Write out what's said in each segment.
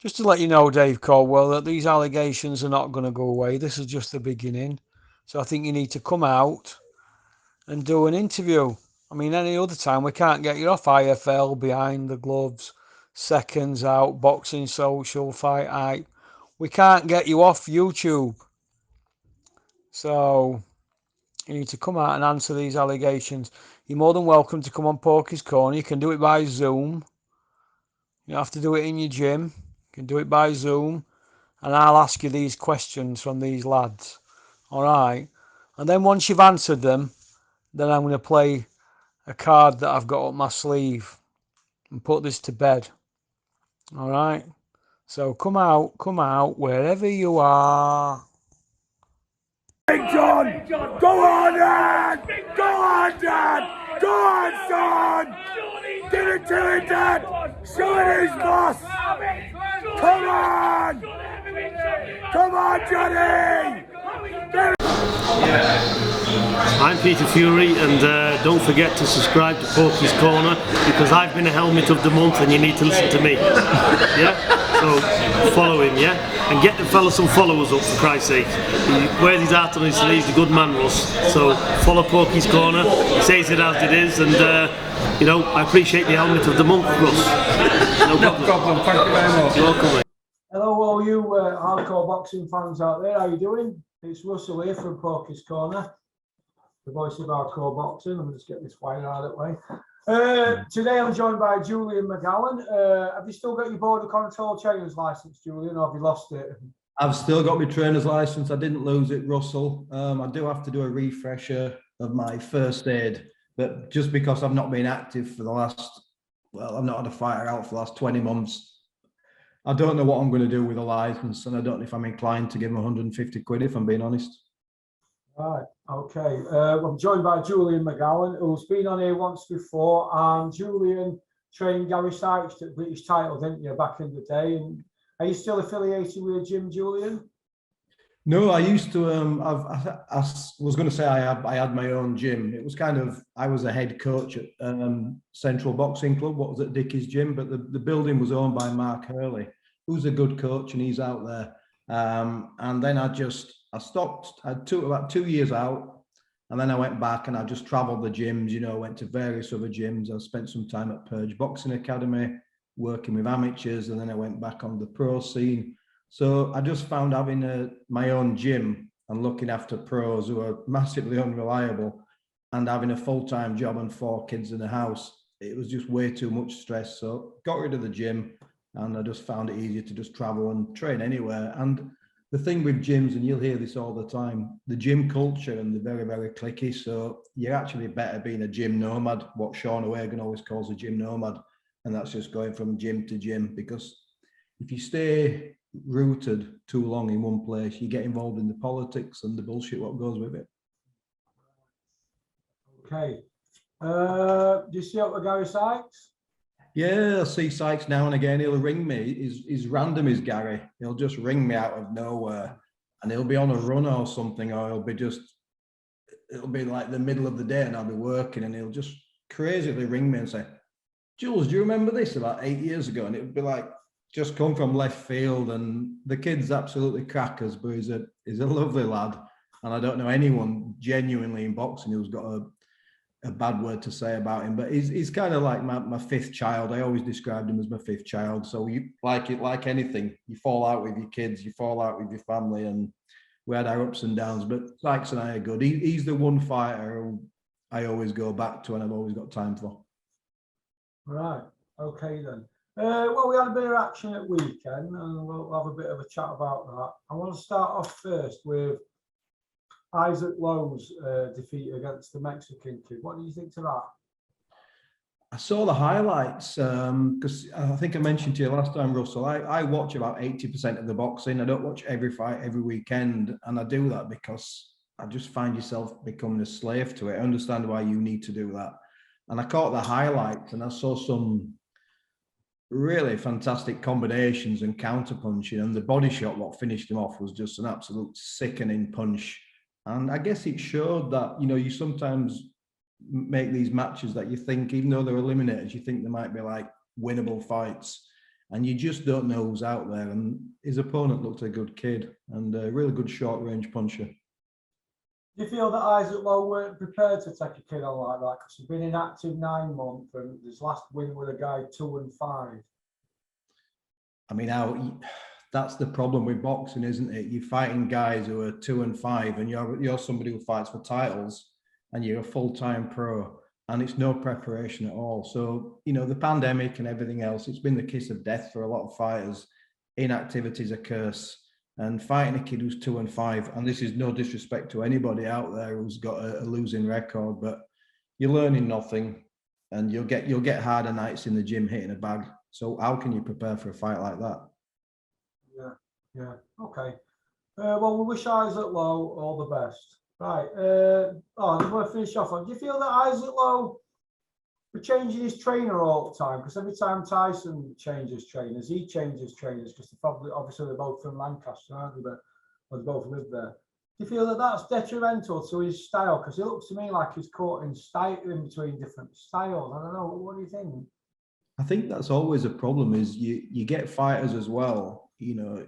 Just to let you know, Dave Caldwell, that these allegations are not going to go away. This is just the beginning. So I think you need to come out and do an interview. I mean, any other time we can't get you off IFL, Behind the Gloves, Seconds Out, Boxing Social, Fight Hype. We can't get you off YouTube. So you need to come out and answer these allegations. You're more than welcome to come on Porky's Corner. You can do it by Zoom. You don't have to do it in your gym. You can do it by Zoom. And I'll ask you these questions from these lads. All right. And then once you've answered them, then I'm going to play a card that I've got up my sleeve and put this to bed. All right. So come out, wherever you are. Big John! Go on, Dad! Go on, Dad! Go on, son! Give it to him, Dad! Show it his boss! Come on! Come on, Johnny! I'm Peter Fury, and don't forget to subscribe to Porky's Corner, because I've been a helmet of the month and you need to listen to me. Yeah? So follow him, yeah? And get the fella some followers up, for Christ's sake. He wears his heart on his sleeve, the good man, Russ. So follow Porky's Corner, he says it as it is, and you know, I appreciate the helmet of the month, Russ. No problem. Thank you very much. You're welcome, mate. Hello, all you hardcore boxing fans out there. How you doing? It's Russell here from Porky's Corner, the voice of hardcore boxing. Let me just get this wire out of the way. Today I'm joined by Julian McGowan. Have you still got your border control trainer's license, Julian, or have you lost it? I've still got my trainer's license. I didn't lose it, Russell. I do have to do a refresher of my first aid, but just because I've not been active for the last, well, I've not had a fighter out for the last 20 months. I don't know what I'm going to do with a license, and I don't know if I'm inclined to give him 150 quid, if I'm being honest. Right, okay. I'm joined by Julian McGowan, who's been on here once before, and Julian trained Gary Sykes to the British title, didn't you, back in the day? And are you still affiliated with a gym, Julian? No, I used to. I was going to say I had my own gym. It was kind of, I was a head coach at Central Boxing Club. What was it, Dickie's gym? But the building was owned by Mark Hurley, who's a good coach, and he's out there. And then I stopped. I took about 2 years out, and then I went back and I just travelled the gyms. You know, went to various other gyms. I spent some time at Purge Boxing Academy, working with amateurs, and then I went back on the pro scene. So I just found having my own gym and looking after pros who are massively unreliable and having a full-time job and 4 kids in the house, it was just way too much stress. So got rid of the gym, and I just found it easier to just travel and train anywhere. And the thing with gyms, and you'll hear this all the time, the gym culture, and they're very, very cliquey. So you're actually better being a gym nomad, what Sean O'Hagan always calls a gym nomad. And that's just going from gym to gym, because if you stay rooted too long in one place, you get involved in the politics and the bullshit what goes with it. Okay. Do you see up with Gary Sykes? Yeah, I see Sykes now and again. He'll ring me. He's random, is Gary. He'll just ring me out of nowhere, and he'll be on a run or something, or it'll be like the middle of the day and I'll be working, and he'll just crazily ring me and say, Jules, do you remember this about 8 years ago? And it would be like, just come from left field. And the kid's absolutely crackers, but he's a lovely lad. And I don't know anyone genuinely in boxing who's got a bad word to say about him. But he's kind of like my fifth child. I always described him as my fifth child. So you like anything, you fall out with your kids, you fall out with your family, and we had our ups and downs. But Sykes and I are good. He's the one fighter who I always go back to and I've always got time for. Right. Okay then. Well, we had a bit of action at weekend, and we'll have a bit of a chat about that. I want to start off first with Isaac Lowe's defeat against the Mexican kid. What do you think to that? I saw the highlights because I think I mentioned to you last time, Russell, I watch about 80% of the boxing. I don't watch every fight every weekend, and I do that because I just find yourself becoming a slave to it. I understand why you need to do that. And I caught the highlights, and I saw some really fantastic combinations and counter punching, and the body shot what finished him off was just an absolute sickening punch. And I guess it showed that, you know, you sometimes make these matches that you think, even though they're eliminators, you think they might be like winnable fights. and you just don't know who's out there. And his opponent looked a good kid and a really good short range puncher. Do you feel that Isaac Lowe weren't prepared to take a kid on like that? Because he's been inactive 9 months, and his last win with a guy 2-5. I mean, that's the problem with boxing, isn't it? You're fighting guys who are 2-5, and you're somebody who fights for titles, and you're a full-time pro, and it's no preparation at all. So, you know, the pandemic and everything else, it's been the kiss of death for a lot of fighters. Inactivity is a curse. And fighting a kid who's 2-5, and this is no disrespect to anybody out there who's got a losing record, but you're learning nothing, and you'll get harder nights in the gym hitting a bag. So how can you prepare for a fight like that? Yeah, okay. Well, we wish Isaac Lowe all the best. Right. I'm going to finish off on. Do you feel that Isaac Lowe we're changing his trainer all the time? Because every time Tyson changes trainers, he changes trainers because obviously they're both from Lancaster, aren't they? But they both live there. Do you feel that that's detrimental to his style? Because it looks to me like he's caught in between different styles. I don't know. What do you think? I think that's always a problem. Is you get fighters as well. You know,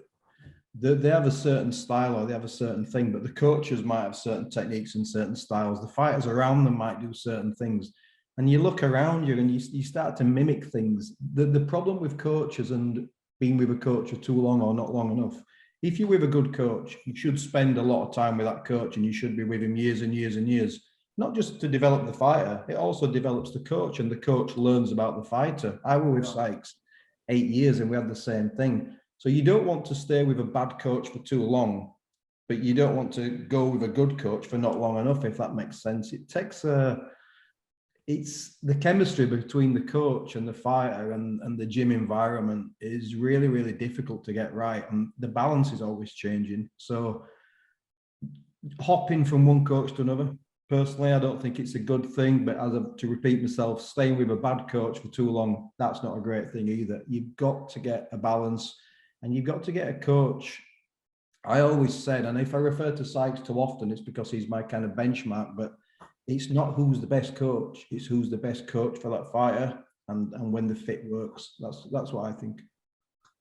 they have a certain style or they have a certain thing, but the coaches might have certain techniques and certain styles. The fighters around them might do certain things. And you look around you and you start to mimic things. The problem with coaches and being with a coach for too long or not long enough, if you're with a good coach, you should spend a lot of time with that coach and you should be with him years and years and years, not just to develop the fighter, it also develops the coach and the coach learns about the fighter. I was with Sykes 8 years and we had the same thing. So you don't want to stay with a bad coach for too long, but you don't want to go with a good coach for not long enough, if that makes sense. It takes it's the chemistry between the coach and the fighter and the gym environment is really, really difficult to get right. And the balance is always changing. So hopping from one coach to another, personally, I don't think it's a good thing. But to repeat myself, staying with a bad coach for too long, that's not a great thing either. You've got to get a balance and you've got to get a coach. I always said, and if I refer to Sykes too often, it's because he's my kind of benchmark, but it's not who's the best coach, it's who's the best coach for that fighter and when the fit works. That's what I think.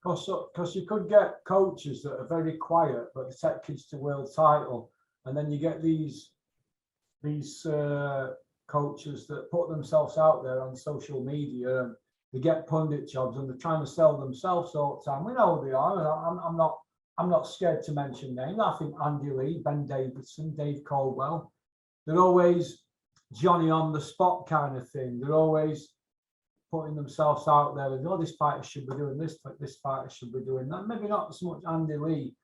Because you could get coaches that are very quiet, but they take kids to world title. And then you get these coaches that put themselves out there on social media and they get pundit jobs and they're trying to sell themselves all the time. We know who they are, and I'm not scared to mention names. I think Andy Lee, Ben Davidson, Dave Caldwell. They're always Johnny on the spot kind of thing. They're always putting themselves out there and, this fighter should be doing this fighter should be doing that. Maybe not so much Andy Lee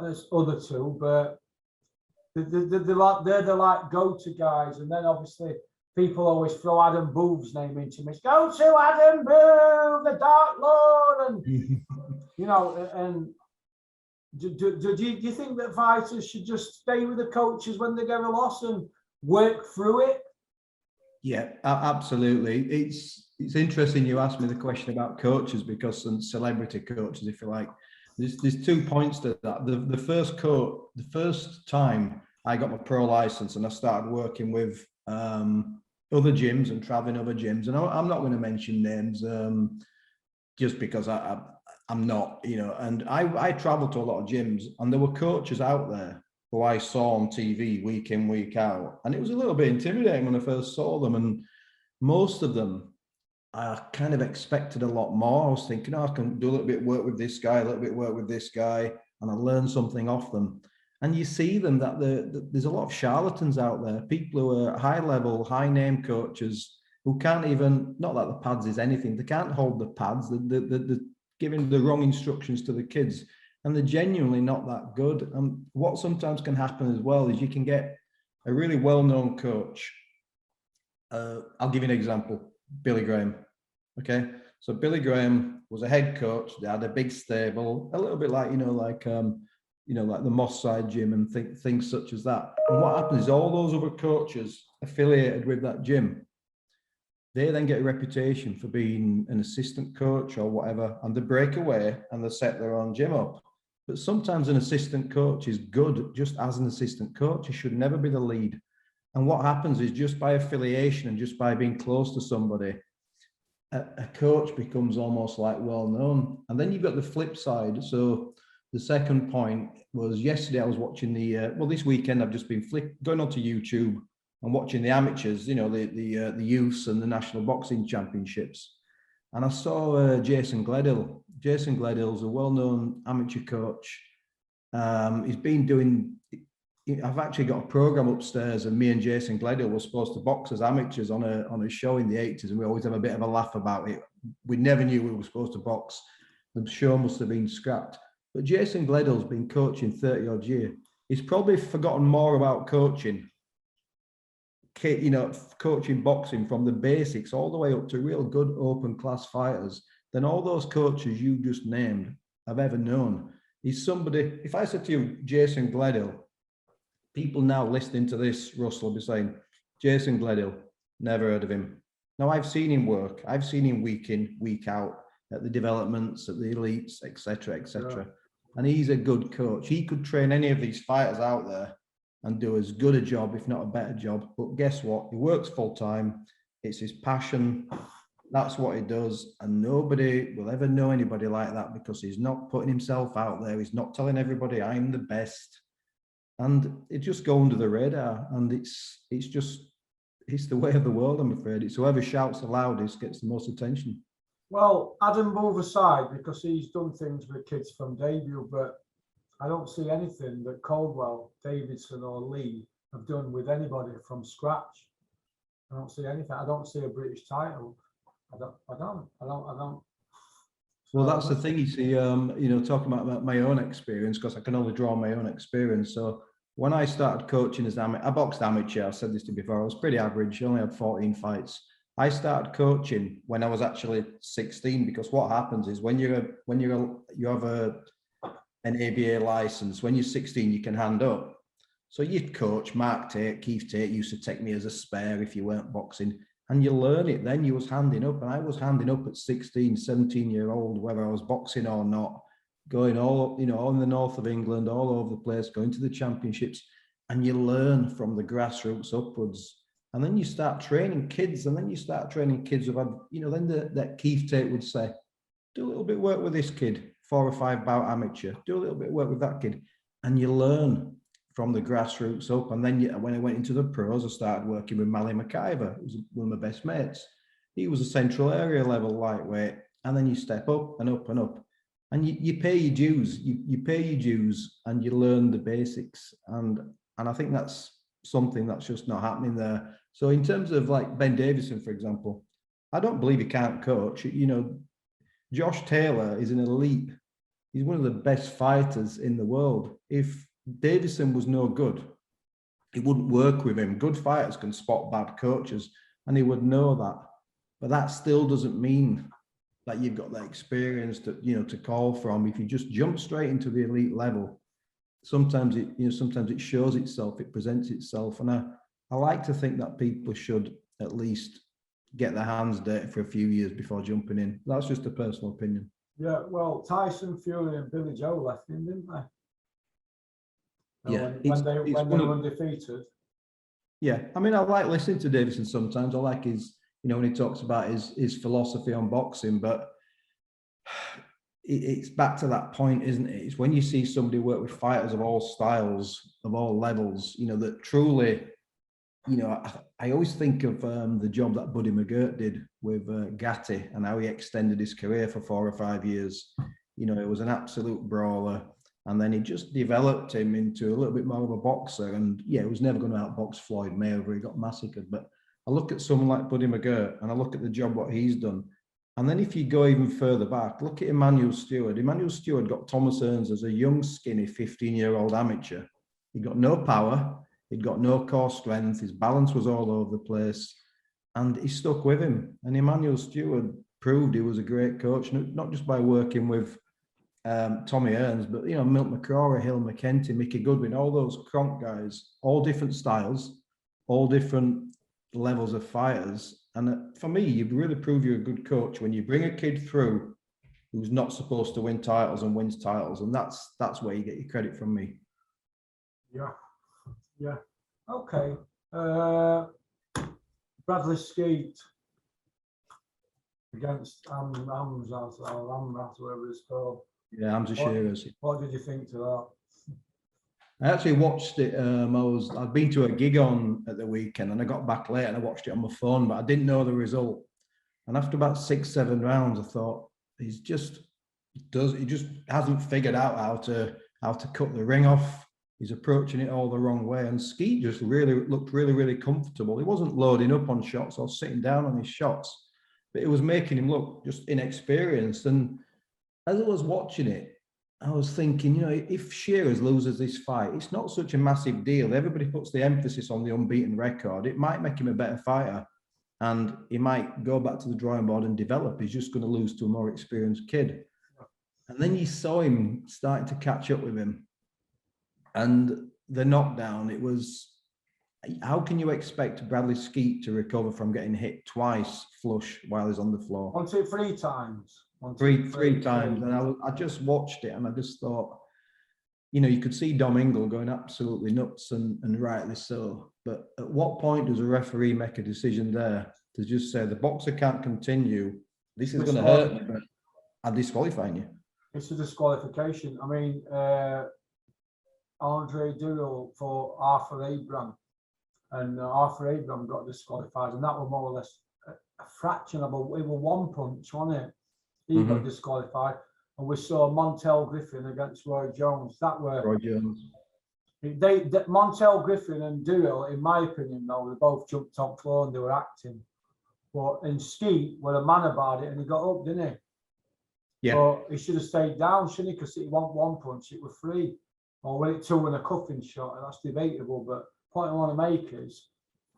as other two, but they're the like go-to guys. And then obviously people always throw Adam Booth's name into me. Go to Adam Booth, the Dark Lord, and and do you think that fighters should just stay with the coaches when they get a loss and work through it? Yeah, absolutely. It's interesting you asked me the question about coaches because some celebrity coaches, if you like. There's 2 points to that. The first time I got my pro license and I started working with other gyms and traveling other gyms, and I'm not going to mention names just because I'm not, and I traveled to a lot of gyms and there were coaches out there who I saw on TV week in, week out. And it was a little bit intimidating when I first saw them. And most of them, I kind of expected a lot more. I was thinking, I can do a little bit of work with this guy, a little bit of work with this guy, and I learn something off them. And you see them that there's a lot of charlatans out there, people who are high level, high name coaches who can't even, not that the pads is anything, they can't hold the pads, they're giving the wrong instructions to the kids. And they're genuinely not that good. And what sometimes can happen as well is you can get a really well-known coach. I'll give you an example, Billy Graham. Okay, so Billy Graham was a head coach. They had a big stable, a little bit like like the Moss Side Gym and things such as that. And what happens is all those other coaches affiliated with that gym, they then get a reputation for being an assistant coach or whatever, and they break away and they set their own gym up. But sometimes an assistant coach is good just as an assistant coach. He should never be the lead. And what happens is just by affiliation and just by being close to somebody, a coach becomes almost like well known. And then you've got the flip side. So the second point was yesterday I was watching this weekend I've just been going onto YouTube and watching the amateurs, the youths and the national boxing championships. And I saw Jason Gledhill. Jason Gledhill's a well-known amateur coach. He's been doing. I've actually got a program upstairs, and me and Jason Gledhill were supposed to box as amateurs on a show in the 80s, and we always have a bit of a laugh about it. We never knew we were supposed to box. The show must have been scrapped. But Jason Gledhill's been coaching 30 odd years. He's probably forgotten more about coaching, coaching boxing from the basics all the way up to real good open class fighters than all those coaches you just named have ever known. He's somebody, if I said to you, Jason Gledhill, people now listening to this, Russell, will be saying, Jason Gledhill, never heard of him. Now, I've seen him work. I've seen him week in, week out at the developments, at the elites, etc., etc. Yeah. And he's a good coach. He could train any of these fighters out there and do as good a job, if not a better job. But guess what? He works full time. It's his passion. That's what he does. And nobody will ever know anybody like that because he's not putting himself out there. He's not telling everybody, I'm the best. And it just go under the radar. And it's the way of the world, I'm afraid. It's whoever shouts the loudest gets the most attention. Well, Adam move aside because he's done things with kids from debut, but I don't see anything that Caldwell, Davidson or Lee have done with anybody from scratch. I don't see anything. I don't see a British title. I don't. Well, that's the thing, you see, talking about my own experience, because I can only draw on my own experience. So when I started coaching as I boxed amateur, I've said this to you before, I was pretty average, only had 14 fights. I started coaching when I was actually 16, because what happens is when you have an ABA license, when you're 16, you can hand up. So you'd coach, Mark Tate, Keith Tate used to take me as a spare if you weren't boxing. And you learn it then. You was handing up, and I was handing up at 16, 17-year-old, whether I was boxing or not, going all in the north of England, all over the place, going to the championships. And you learn from the grassroots upwards. And then you start training kids, and then you start training kids who've had, then that Keith Tate would say, do a little bit of work with this kid, 4 or 5 bout amateur, do a little bit of work with that kid. And you learn from the grassroots up. And then when I went into the pros, I started working with Mally McIver, who was one of my best mates. He was a central area level lightweight. And then you step up and up and up. And you pay your dues. You pay your dues and you learn the basics. And I think that's something that's just not happening there. So in terms of like Ben Davison, for example, I don't believe he can't coach. Josh Taylor is an elite. He's one of the best fighters in the world. If Davison was no good, it wouldn't work with him. Good fighters can spot bad coaches, and he would know that. But that still doesn't mean that you've got that experience to call from. If you just jump straight into the elite level, sometimes it shows itself, it presents itself. And I like to think that people should at least get their hands dirty for a few years before jumping in. That's just a personal opinion. Yeah, well, Tyson Fury and Billy Joe left him, didn't they? Yeah, when they were undefeated. Yeah, I mean, I like listening to Davison sometimes. I like his, when he talks about his philosophy on boxing, but it's back to that point, isn't it? It's when you see somebody work with fighters of all styles, of all levels, that truly, I always think of the job that Buddy McGirt did with Gatti and how he extended his career for 4 or 5 years. It was an absolute brawler. And then he just developed him into a little bit more of a boxer. And yeah, he was never going to outbox Floyd Mayweather. He got massacred. But I look at someone like Buddy McGirt and I look at the job what he's done. And then if you go even further back, look at Emmanuel Stewart. Emmanuel Stewart got Thomas Hearns as a young, skinny 15-year-old amateur. He got no power. He'd got no core strength. His balance was all over the place. And he stuck with him. And Emmanuel Stewart proved he was a great coach, not just by working with Tommy Hearns, but Milt McCrory, Hill McKenty, Mickey Goodwin, all those Kronk guys, all different styles, all different levels of fighters. And for me, you really prove you're a good coach when you bring a kid through who's not supposed to win titles and wins titles, and that's where you get your credit from me. Yeah. Okay. Bradley Skeet. against Amzat or Amrat, whatever it's called. Yeah, Hamza Shearers. What did you think to that? I actually watched it. I'd been to a gig on at the weekend, and I got back late, and I watched it on my phone, but I didn't know the result. And after about 6-7 rounds, I thought he just hasn't figured out how to cut the ring off. He's approaching it all the wrong way, and Skeet just looked really comfortable. He wasn't loading up on shots or sitting down on his shots, but it was making him look just inexperienced. And as I was watching it, I was thinking, you know, if Shearers loses this fight, it's not such a massive deal. Everybody puts the emphasis on the unbeaten record. It might make him a better fighter, and he might go back to the drawing board and develop. He's just going to lose to a more experienced kid. And then you saw him starting to catch up with him. And the knockdown, it was, how can you expect Bradley Skeet to recover from getting hit twice flush while he's on the floor? 1, 2, 3 times. Three times. And I just watched it, and I just thought, you know, you could see Dom Ingle going absolutely nuts, and rightly so. But at what point does a referee make a decision there to just say the boxer can't continue? This is going to hurt me, but I'm disqualifying you. It's a disqualification. I mean, Andre Durrell for Arthur Abraham, and Arthur Abraham got disqualified, and that was more or less a fraction of it was 1 punch, wasn't it? He got disqualified, and we saw Montel Griffin against Roy Jones. That were Roy Jones. Montel Griffin and Durrell, in my opinion, though, they both jumped on floor and they were acting. But in Skeet were a man about it, and he got up, didn't he? Yeah. But he should have stayed down, shouldn't he? Because he won 1 punch, it was 3. Or went it 2 and a cuffing shot, and that's debatable. But the point I want to make is,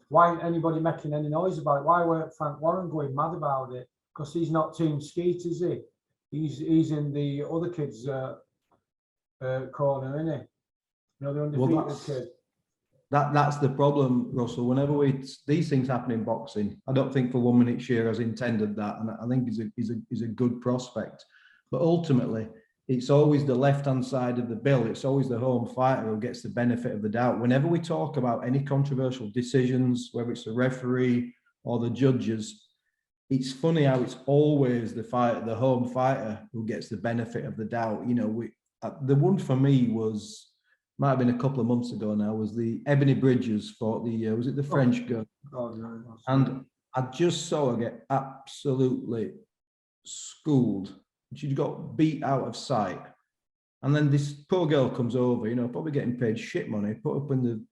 why ain't anybody making any noise about it? Why weren't Frank Warren going mad about it? Because he's not Team Skeet, is he? He's in the other kid's corner, isn't he? You know, the undefeated kid. That's the problem, Russell. Whenever these things happen in boxing, I don't think for 1 minute Shearers intended that, and I think he's a good prospect. But ultimately, it's always the left-hand side of the bill. It's always the home fighter who gets the benefit of the doubt. Whenever we talk about any controversial decisions, whether it's the referee or the judges, it's funny how it's always the home fighter who gets the benefit of the doubt. You know, the one for me might have been a couple of months ago now, was the Ebony Bridges fought was it the French girl? And I just saw her get absolutely schooled. She got beat out of sight. And then this poor girl comes over, you know, probably getting paid shit money, put up in the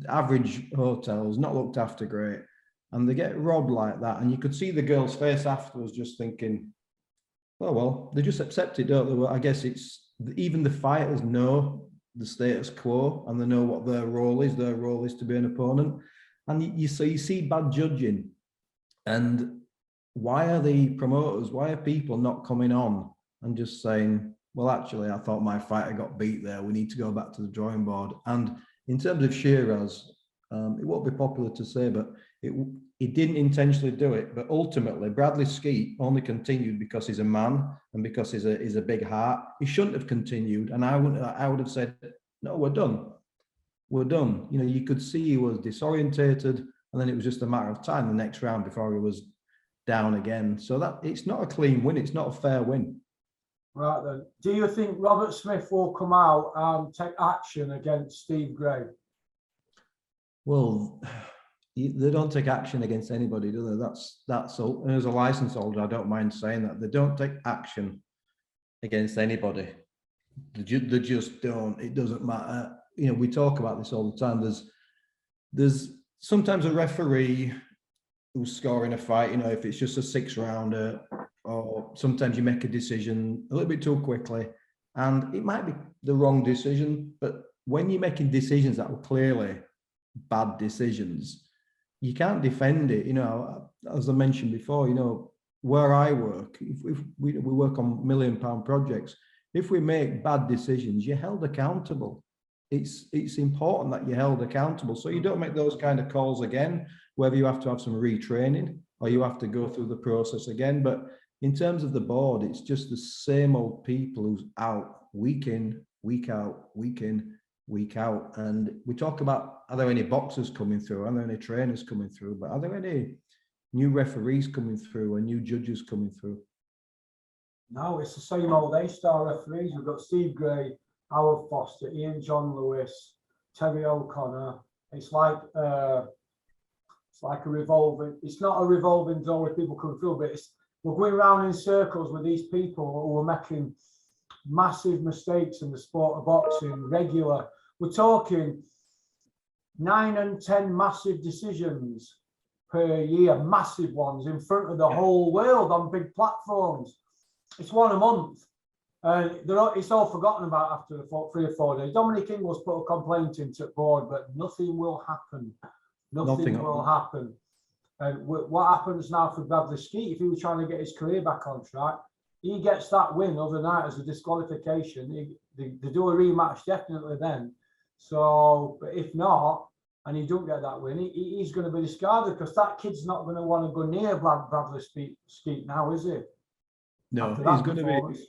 average hotels, not looked after great. And they get robbed like that. And you could see the girl's face afterwards just thinking, oh, well, they just accept it, don't they? Well, I guess it's, even the fighters know the status quo, and they know what their role is. Their role is to be an opponent. And you see bad judging. And why are the promoters, why are people not coming on and just saying, well, actually, I thought my fighter got beat there. We need to go back to the drawing board. And in terms of Shearers, it won't be popular to say, but he didn't intentionally do it. But ultimately, Bradley Skeet only continued because he's a man and because he's a big heart. He shouldn't have continued. And I would have said, no, we're done. We're done. You know, you could see he was disorientated, and then it was just a matter of time the next round before he was down again. So that it's not a clean win. It's not a fair win. Right then. Do you think Robert Smith will come out and take action against Steve Gray? Well, they don't take action against anybody, do they? That's all. And as a license holder, I don't mind saying that. They don't take action against anybody. They just don't. It doesn't matter. You know, we talk about this all the time. There's sometimes a referee who's scoring a fight, you know, if it's just a 6-rounder, or sometimes you make a decision a little bit too quickly, and it might be the wrong decision. But when you're making decisions that were clearly bad decisions, you can't defend it. You know, as I mentioned before, you know, where I work, if we work on £1 million projects, if we make bad decisions, you're held accountable. It's important that you're held accountable, so you don't make those kind of calls again, whether you have to have some retraining or you have to go through the process again. But in terms of the board, it's just the same old people who's out week in, week out, week in, week out. And we talk about, are there any boxers coming through? Are there any trainers coming through? But are there any new referees coming through and new judges coming through. No, it's the same old A-star referees. We've got Steve Gray, Howard Foster, Ian John Lewis, Terry O'Connor. It's like a revolving. It's not a revolving door with people coming through, but we're going around in circles with these people who are making massive mistakes in the sport of boxing. Regular. We're talking 9 and 10 massive decisions per year, massive ones in front of the whole world on big platforms. It's one a month, and it's all forgotten about after 3 or 4 days. Dominic Ingles put a complaint into the board, but nothing will happen. Nothing will happen. And what happens now for Bradley Skeet, if he was trying to get his career back on track, he gets that win overnight as a disqualification. They do a rematch definitely then. So, but if not, and he don't get that win, he's going to be discarded, because that kid's not going to want to go near Bradley Skeet now, is he? No, he's going to be.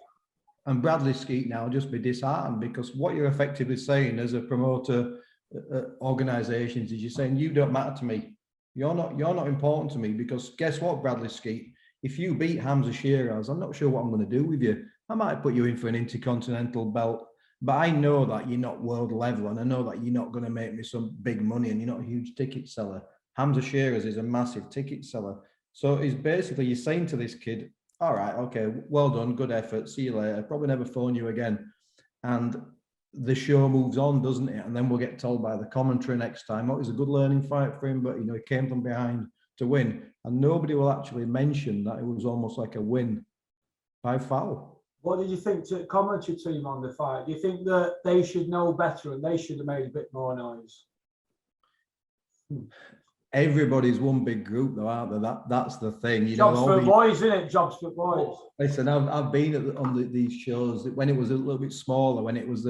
And Bradley Skeet now just be disheartened, because what you're effectively saying as a promoter organisations is you're saying you don't matter to me. You're not important to me, because guess what, Bradley Skeet? If you beat Hamza Shiraz, I'm not sure what I'm going to do with you. I might put you in for an intercontinental belt, but I know that you're not world level, and I know that you're not going to make me some big money, and you're not a huge ticket seller. Hamza Shiraz is a massive ticket seller. So it's basically you're saying to this kid, all right, okay, well done, good effort, see you later, probably never phone you again. And the show moves on, doesn't it? And then we'll get told by the commentary next time, oh, it was a good learning fight for him, but he came from behind to win. And nobody will actually mention that it was almost like a win by foul. What did you think to the commentary team on the fight? Do you think that they should know better and they should have made a bit more noise? Everybody's one big group, though, aren't they? That's the thing. Jobs for boys, isn't it? Jobs for boys. Listen, I've been on these shows when it was a little bit smaller. When it was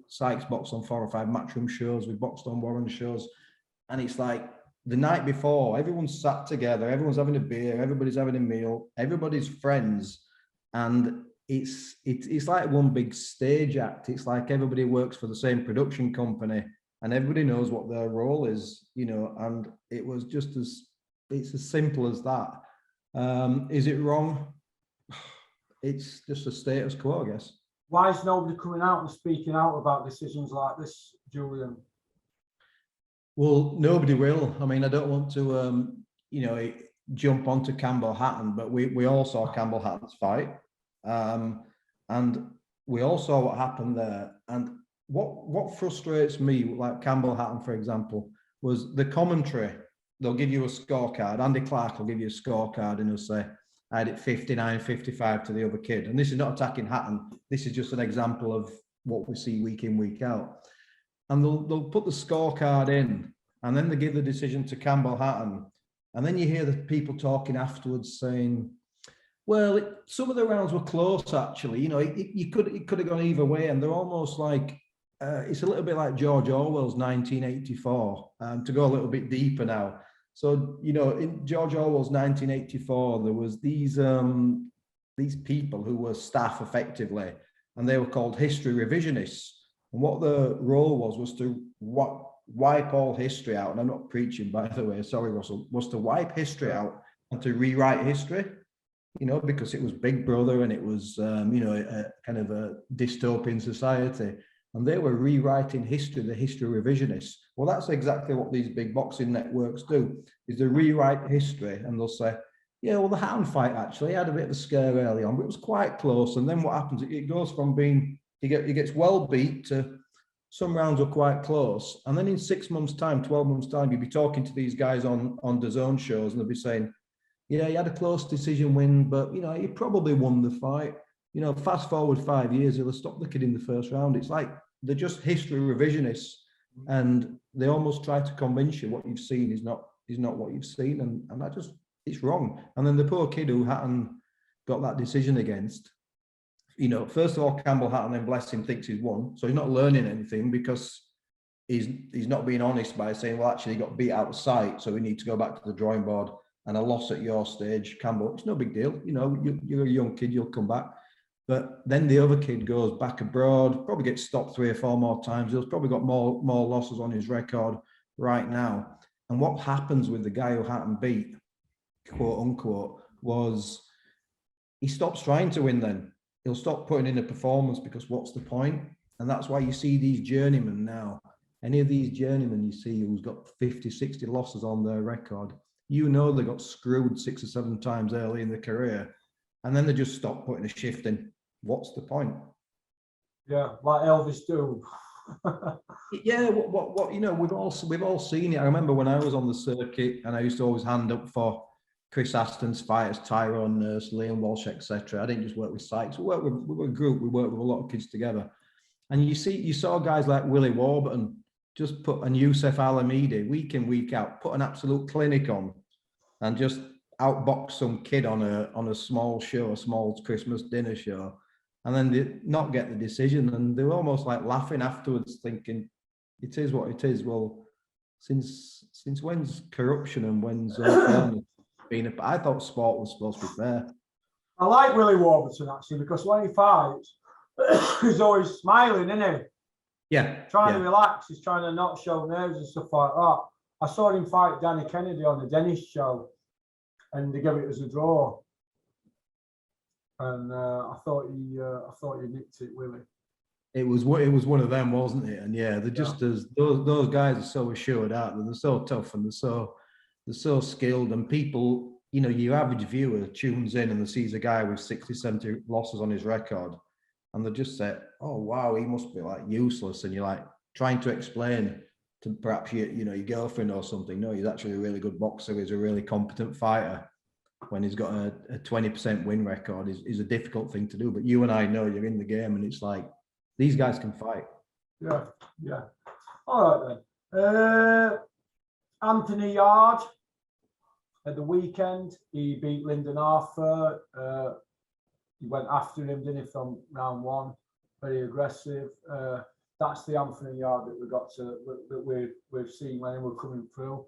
Sykes boxed on 4 or 5 matchroom shows, we boxed on Warren shows, and it's like the night before, everyone's sat together, everyone's having a beer, everybody's having a meal, everybody's friends, and it's like one big stage act. It's like everybody works for the same production company. And everybody knows what their role is, and it was just it's as simple as that. Is it wrong? It's just a status quo, I guess. Why is nobody coming out and speaking out about decisions like this, Julian? Well, nobody will. I mean, I don't want to, jump onto Campbell Hatton, but we all saw Campbell Hatton's fight. And we all saw what happened there. And what frustrates me, like Campbell Hatton, for example, was the commentary. They'll give you a scorecard. Andy Clark will give you a scorecard and he'll say, I had it 59-55 to the other kid. And this is not attacking Hatton. This is just an example of what we see week in, week out. And they'll put the scorecard in, and then they give the decision to Campbell Hatton. And then you hear the people talking afterwards saying, well, some of the rounds were close, actually. It could have gone either way. And they're almost like, it's a little bit like George Orwell's 1984, to go a little bit deeper now. So, in George Orwell's 1984, there was these people who were staff effectively, and they were called history revisionists. And what the role was to wipe all history out. And I'm not preaching, by the way, sorry, Russell, was to wipe history out and to rewrite history, because it was Big Brother and it was, a kind of a dystopian society. And they were rewriting history, the history revisionists. Well, that's exactly what these big boxing networks do, is they rewrite history, and they'll say, yeah, well, the Hatton fight actually had a bit of a scare early on, but it was quite close. And then what happens, it goes from being, he gets well beat to some rounds were quite close. And then in 6 months' time, 12 months' time, you'd be talking to these guys on DAZN shows, and they'll be saying, yeah, he had a close decision win, but, he probably won the fight. Fast forward 5 years, he'll have stopped the kid in the first round. It's like they're just history revisionists, and they almost try to convince you what you've seen is not what you've seen, and that just, it's wrong. And then the poor kid who Hatton got that decision against, first of all, Campbell Hatton, then bless him, thinks he's won, so he's not learning anything, because he's not being honest by saying, well, actually, he got beat out of sight, so we need to go back to the drawing board. And a loss at your stage, Campbell, it's no big deal. You're a young kid, you'll come back. But then the other kid goes back abroad, probably gets stopped 3 or 4 more times. He's probably got more losses on his record right now. And what happens with the guy who Hatton beat? quote unquote, was he stops trying to win then. He'll stop putting in a performance because what's the point? And that's why you see these journeymen now. Any of these journeymen you see who's got 50, 60 losses on their record, you know they got screwed 6 or 7 times early in their career. And then they just stop putting a shift in. What's the point? Yeah, like Elvis do. Yeah, what you know, we've all seen it. I remember when I was on the circuit and I used to always hand up for Chris Aston's fighters, Tyrone Nurse, Liam Walsh, etc. I didn't just work with Sykes. We were a group. We worked with a lot of kids together. And you saw guys like Willie Warburton just put, and Youssef Alamidi week in, week out, put an absolute clinic on and just outbox some kid on a small show, a small Christmas dinner show, and then they not get the decision. And they were almost like laughing afterwards, thinking, it is what it is. Well, since when's corruption and when's unfairness been? I thought sport was supposed to be fair. I like Willie Warburton actually, because when he fights, he's always smiling, isn't he? Yeah. Trying to relax. He's trying to not show nerves and stuff like that. I saw him fight Danny Kennedy on the Dennis show, and they gave it as a draw. And I thought he nicked it, Willie. It was one of them, wasn't it? And yeah, they're just as those guys are so assured out that they're so tough and they're so skilled, and people, you know, your average viewer tunes in and they sees a guy with 60, 70 losses on his record, and they just say, oh wow, he must be like useless. And you're like trying to explain to perhaps your girlfriend or something, no, he's actually a really good boxer, he's a really competent fighter, when he's got a 20% win record is a difficult thing to do. But you and I know you're in the game, and it's like, these guys can fight. Yeah. All right then. Anthony Yard at the weekend, he beat Lyndon Arthur. He went after him, didn't he, from round one? Very aggressive. That's the Anthony Yard that we've seen when he was coming through.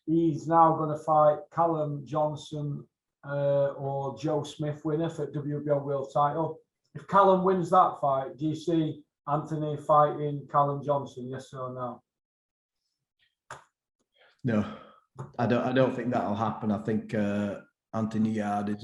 He's now going to fight Callum Johnson or Joe Smith winner for WBO world title. If Callum wins that fight, do you see Anthony fighting Callum Johnson? Yes or no? No, I don't think that'll happen. I think Anthony Yard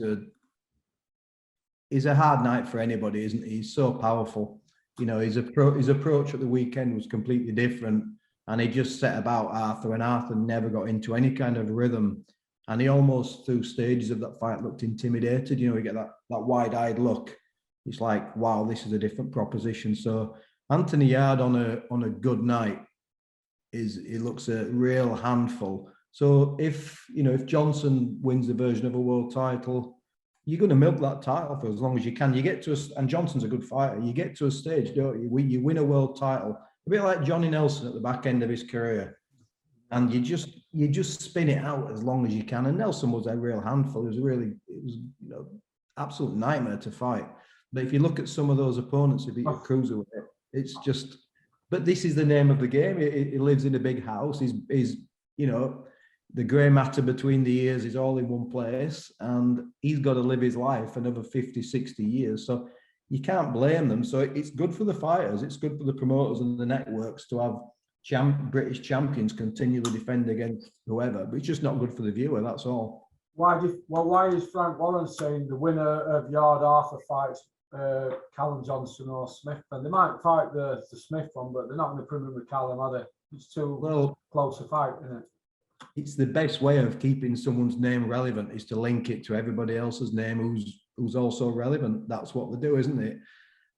is a hard night for anybody, isn't he? He's so powerful. You know, his approach at the weekend was completely different, and he just set about Arthur, and Arthur never got into any kind of rhythm. And he almost, through stages of that fight, looked intimidated. You know, you get that wide-eyed look. It's like, wow, this is a different proposition. So Anthony Yard on a good night he looks a real handful. So if Johnson wins the version of a world title, you're going to milk that title for as long as you can. You get to and Johnson's a good fighter. You get to a stage, don't you? You win a world title, a bit like Johnny Nelson at the back end of his career, and you just spin it out as long as you can. And Nelson was a real handful. It was absolute nightmare to fight. But if you look at some of those opponents who beat a cruiserweight, it's just. But this is the name of the game. He lives in a big house. He's the grey matter between the ears is all in one place, and he's got to live his life another 50, 60 years. So you can't blame them. So it's good for the fighters. It's good for the promoters and the networks to have British champions continually defend against whoever. But it's just not good for the viewer. That's all. Why is Frank Warren saying the winner of Yard Arthur fights Callum Johnson or Smith? And they might fight the Smith one, but they're not going to put him with Callum, are they? It's too close a fight, isn't it? It's the best way of keeping someone's name relevant is to link it to everybody else's name who's also relevant. That's what they do, isn't it?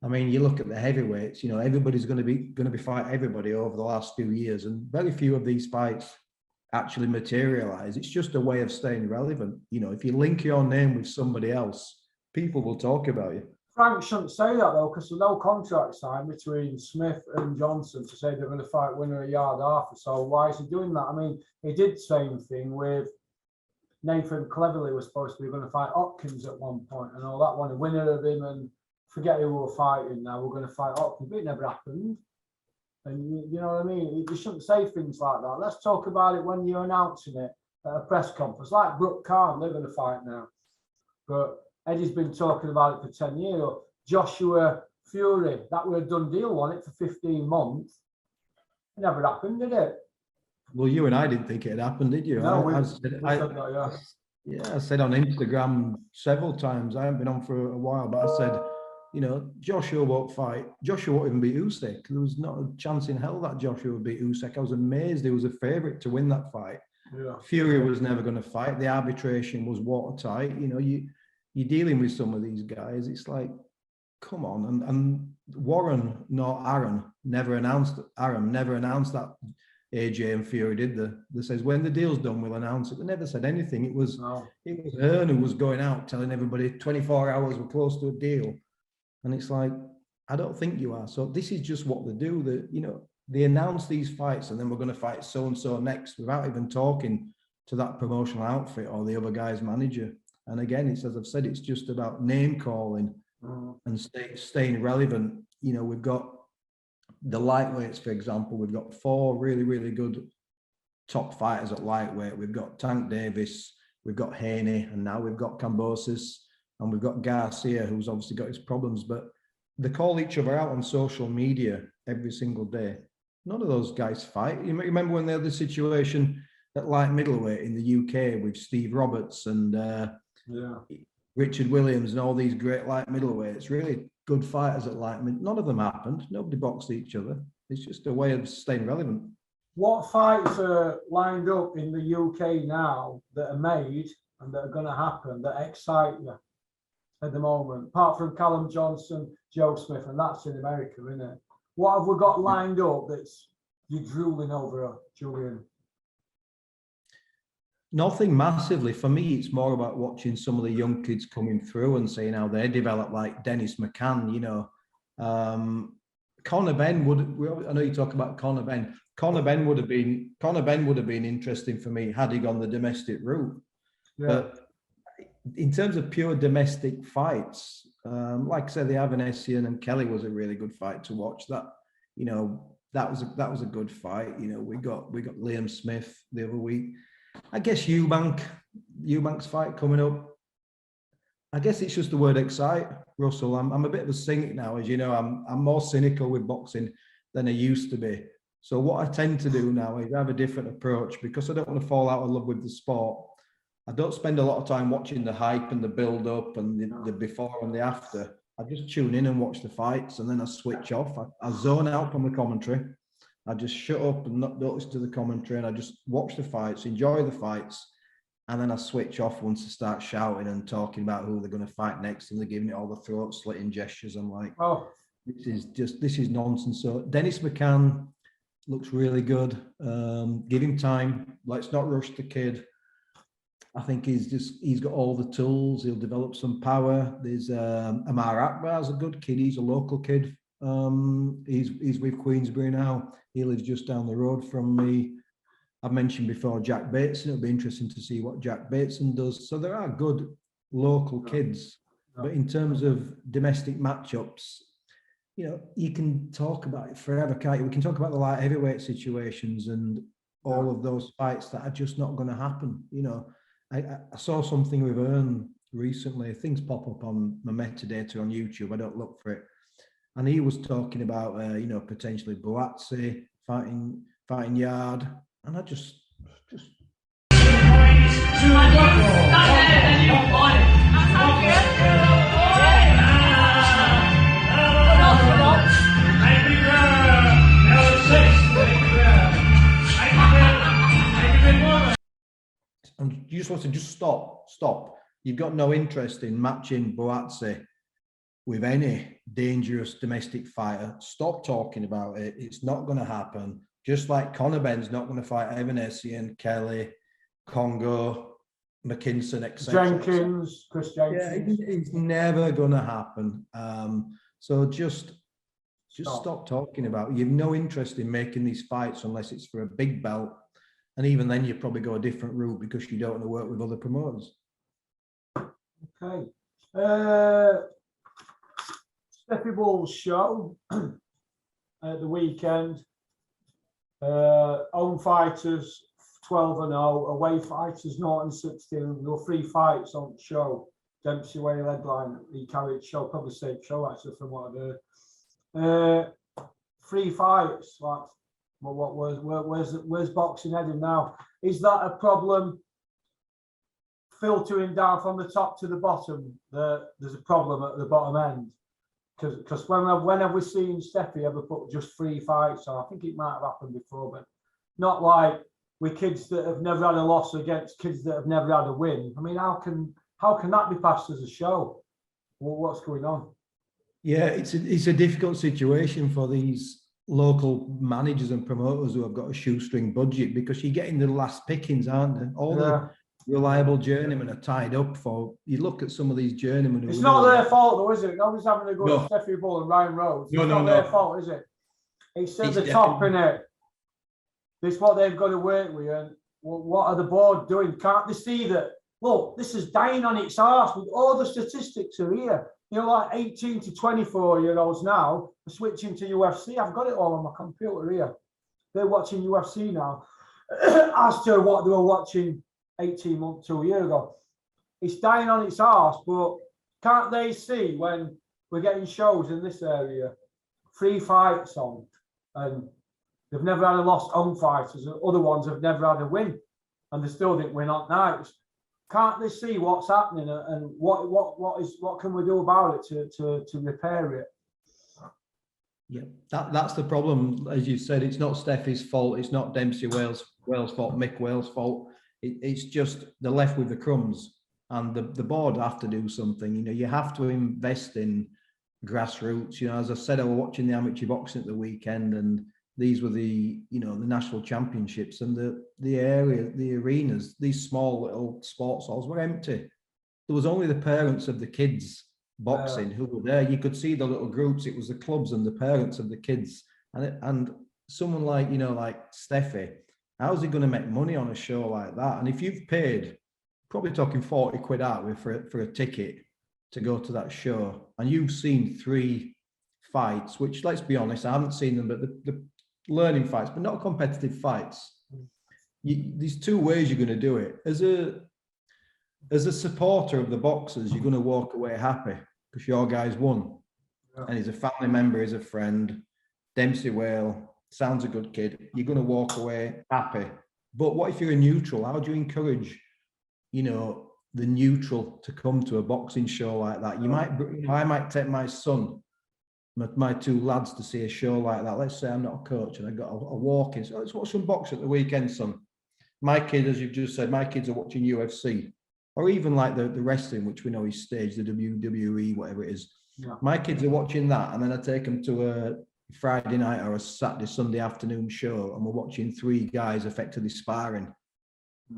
I mean, you look at the heavyweights. You know, everybody's going to be fighting everybody over the last few years, and very few of these fights actually materialize. It's just a way of staying relevant. You know, if you link your name with somebody else, people will talk about you. Frank shouldn't say that though, because there's no contract signed between Smith and Johnson to say they're going to fight winner of Yard Arthur. So why is he doing that? I mean, he did the same thing with Nathan Cleverly was supposed to be going to fight Hopkins at one point and all that one. The winner of him and forget who we were fighting now. We're going to fight Hopkins, but it never happened. And you know what I mean? You shouldn't say things like that. Let's talk about it when you're announcing it at a press conference. Like Brooke Khan, they're going to fight now. But Eddie's been talking about it for 10 years. Joshua Fury, that was a done deal, wasn't it, for 15 months? It never happened, did it? Well, you and I didn't think it had happened, did you? No, Yeah, I said on Instagram several times, I haven't been on for a while, but I said, you know, Joshua won't fight. Joshua won't even beat Usyk. There was not a chance in hell that Joshua would beat Usyk. I was amazed he was a favourite to win that fight. Yeah. Fury was never going to fight. The arbitration was watertight. You know, you're dealing with some of these guys. It's like, come on. And Warren nor Aaron never announced that AJ and Fury did. They says when the deal's done, we'll announce it. They never said anything. It was Hearn who was going out telling everybody 24 hours we're close to a deal. And it's like, I don't think you are. So this is just what they do. They announce these fights and then we're going to fight so and so next without even talking to that promotional outfit or the other guy's manager. And again, it's, as I've said, it's just about name calling and staying relevant. You know, we've got the lightweights, for example. We've got 4 really, really good top fighters at lightweight. We've got Tank Davis, we've got Haney, and now we've got Kambosos, and we've got Garcia, who's obviously got his problems. But they call each other out on social media every single day. None of those guys fight. You remember when they had the situation at light middleweight in the UK with Steve Roberts and Richard Williams and all these great light middleweights, really good fighters at light mid. None of them happened. Nobody boxed each other. It's just a way of staying relevant. What fights are lined up in the UK now that are made and that are going to happen that excite you at the moment? Apart from Callum Johnson, Joe Smith, and that's in America, isn't it? What have we got lined up that's you're drooling over, Julian? Nothing massively. For me, it's more about watching some of the young kids coming through and seeing how they develop, like Dennis McCann, you know. Conor Benn I know you talk about Conor Benn. Conor Benn would have been interesting for me had he gone the domestic route. Yeah. But in terms of pure domestic fights, like I said, the Avanesian and Kelly was a really good fight to watch. That was a good fight. You know, we got Liam Smith the other week. I guess Eubank's fight coming up. I guess it's just the word excite, Russell. I'm a bit of a cynic now, as you know. I'm more cynical with boxing than I used to be. So what I tend to do now is have a different approach because I don't want to fall out of love with the sport. I don't spend a lot of time watching the hype and the build up and the before and the after. I just tune in and watch the fights and then I switch off. I zone out from the commentary. I just shut up and not listen to the commentary and I just watch the fights, enjoy the fights, and then I switch off once I start shouting and talking about who they're going to fight next and they're giving it all the throat slitting gestures. I'm like, oh, this is nonsense. So Dennis McCann looks really good. Give him time. Let's not rush the kid. I think he's got all the tools. He'll develop some power. There's Amar Akbar's a good kid. He's a local kid. He's with Queensbury now. He lives just down the road from me. I've mentioned before Jack Bateson. It'll be interesting to see what Jack Bateson does. So there are good local kids. But in terms of domestic matchups, you know, you can talk about it forever, can't you? We can talk about the light heavyweight situations and all of those fights that are just not going to happen. You know, I saw something with Hearn recently. Things pop up on my metadata on YouTube. I don't look for it. And he was talking about, potentially Buatsi fighting Yard. And I just and you just want to just stop. You've got no interest in matching Buatsi with any dangerous domestic fighter. Stop talking about it. It's not going to happen. Just like Conor Benn's not going to fight Evanesian, Kelly, Congo, McKinson, etc. Jenkins, Chris Jenkins. Yeah, it's never going to happen. So just stop talking about it. You've no interest in making these fights unless it's for a big belt. And even then, you probably go a different route because you don't want to work with other promoters. Okay. Steffi Bull's show at the weekend. Home fighters 12-0, away fighters 0-16. There were 3 fights on the show. Dempsey Way headline. He carried show, probably saved show actually from what I've heard. 3 fights. Like, well, where's boxing heading now? Is that a problem filtering down from the top to the bottom, there's a problem at the bottom end. Because when have we seen Steffi ever put just 3 fights on? I think it might have happened before, but not like with kids that have never had a loss against kids that have never had a win. I mean, how can that be passed as a show? Well, what's going on? Yeah, it's a difficult situation for these local managers and promoters who have got a shoestring budget, because you're getting the last pickings, aren't they? All the reliable journeymen are tied up for. You look at some of these journeymen. It's not their fault, though, is it? Nobody's having to go to Steffi Bull and Ryan Rhodes. It's not their fault, is it? It's at the top, innit? This is what they've got to work with. And what are the board doing? Can't they see that? Look, this is dying on its arse. With all the statistics are here. You know, like 18 to 24-year-olds now are switching to UFC. I've got it all on my computer here. They're watching UFC now, as to what they were watching 18 months to a year ago. It's dying on its arse, but can't they see when we're getting shows in this area, 3 fights on, and they've never had a loss on fighters, and other ones have never had a win, and they still didn't win on nights. Can't they see what's happening, and what can we do about it to repair it? Yeah, that's the problem. As you said, it's not Steffi's fault. It's not Dempsey Wales' fault. Mick Wales' fault. It's just they're left with the crumbs, and the board have to do something. You know, you have to invest in grassroots. You know, as I said, I was watching the amateur boxing at the weekend, and these were the national championships, and the arenas, these small little sports halls were empty. There was only the parents of the kids boxing who were there. You could see the little groups. It was the clubs and the parents of the kids. And someone like Steffi, how's he going to make money on a show like that? And if you've paid, probably talking 40 quid out for a ticket to go to that show, and you've seen 3 fights, which, let's be honest, I haven't seen them, but the learning fights, but not competitive fights. There's 2 ways you're going to do it. As a supporter of the boxers, you're going to walk away happy because your guy's won, and he's a family member, he's a friend. Dempsey Whale sounds a good kid. You're going to walk away happy. But what if you're a neutral? How do you encourage, the neutral to come to a boxing show like that? I might take my son, my 2 lads, to see a show like that. Let's say I'm not a coach and I got a walk in. So let's watch some boxing at the weekend, son. My kid, as you've just said, my kids are watching UFC, or even like the wrestling, which we know is staged, the WWE, whatever it is. Yeah. My kids are watching that, and then I take them to a Friday night or a Saturday, Sunday afternoon show, and we're watching 3 guys effectively sparring,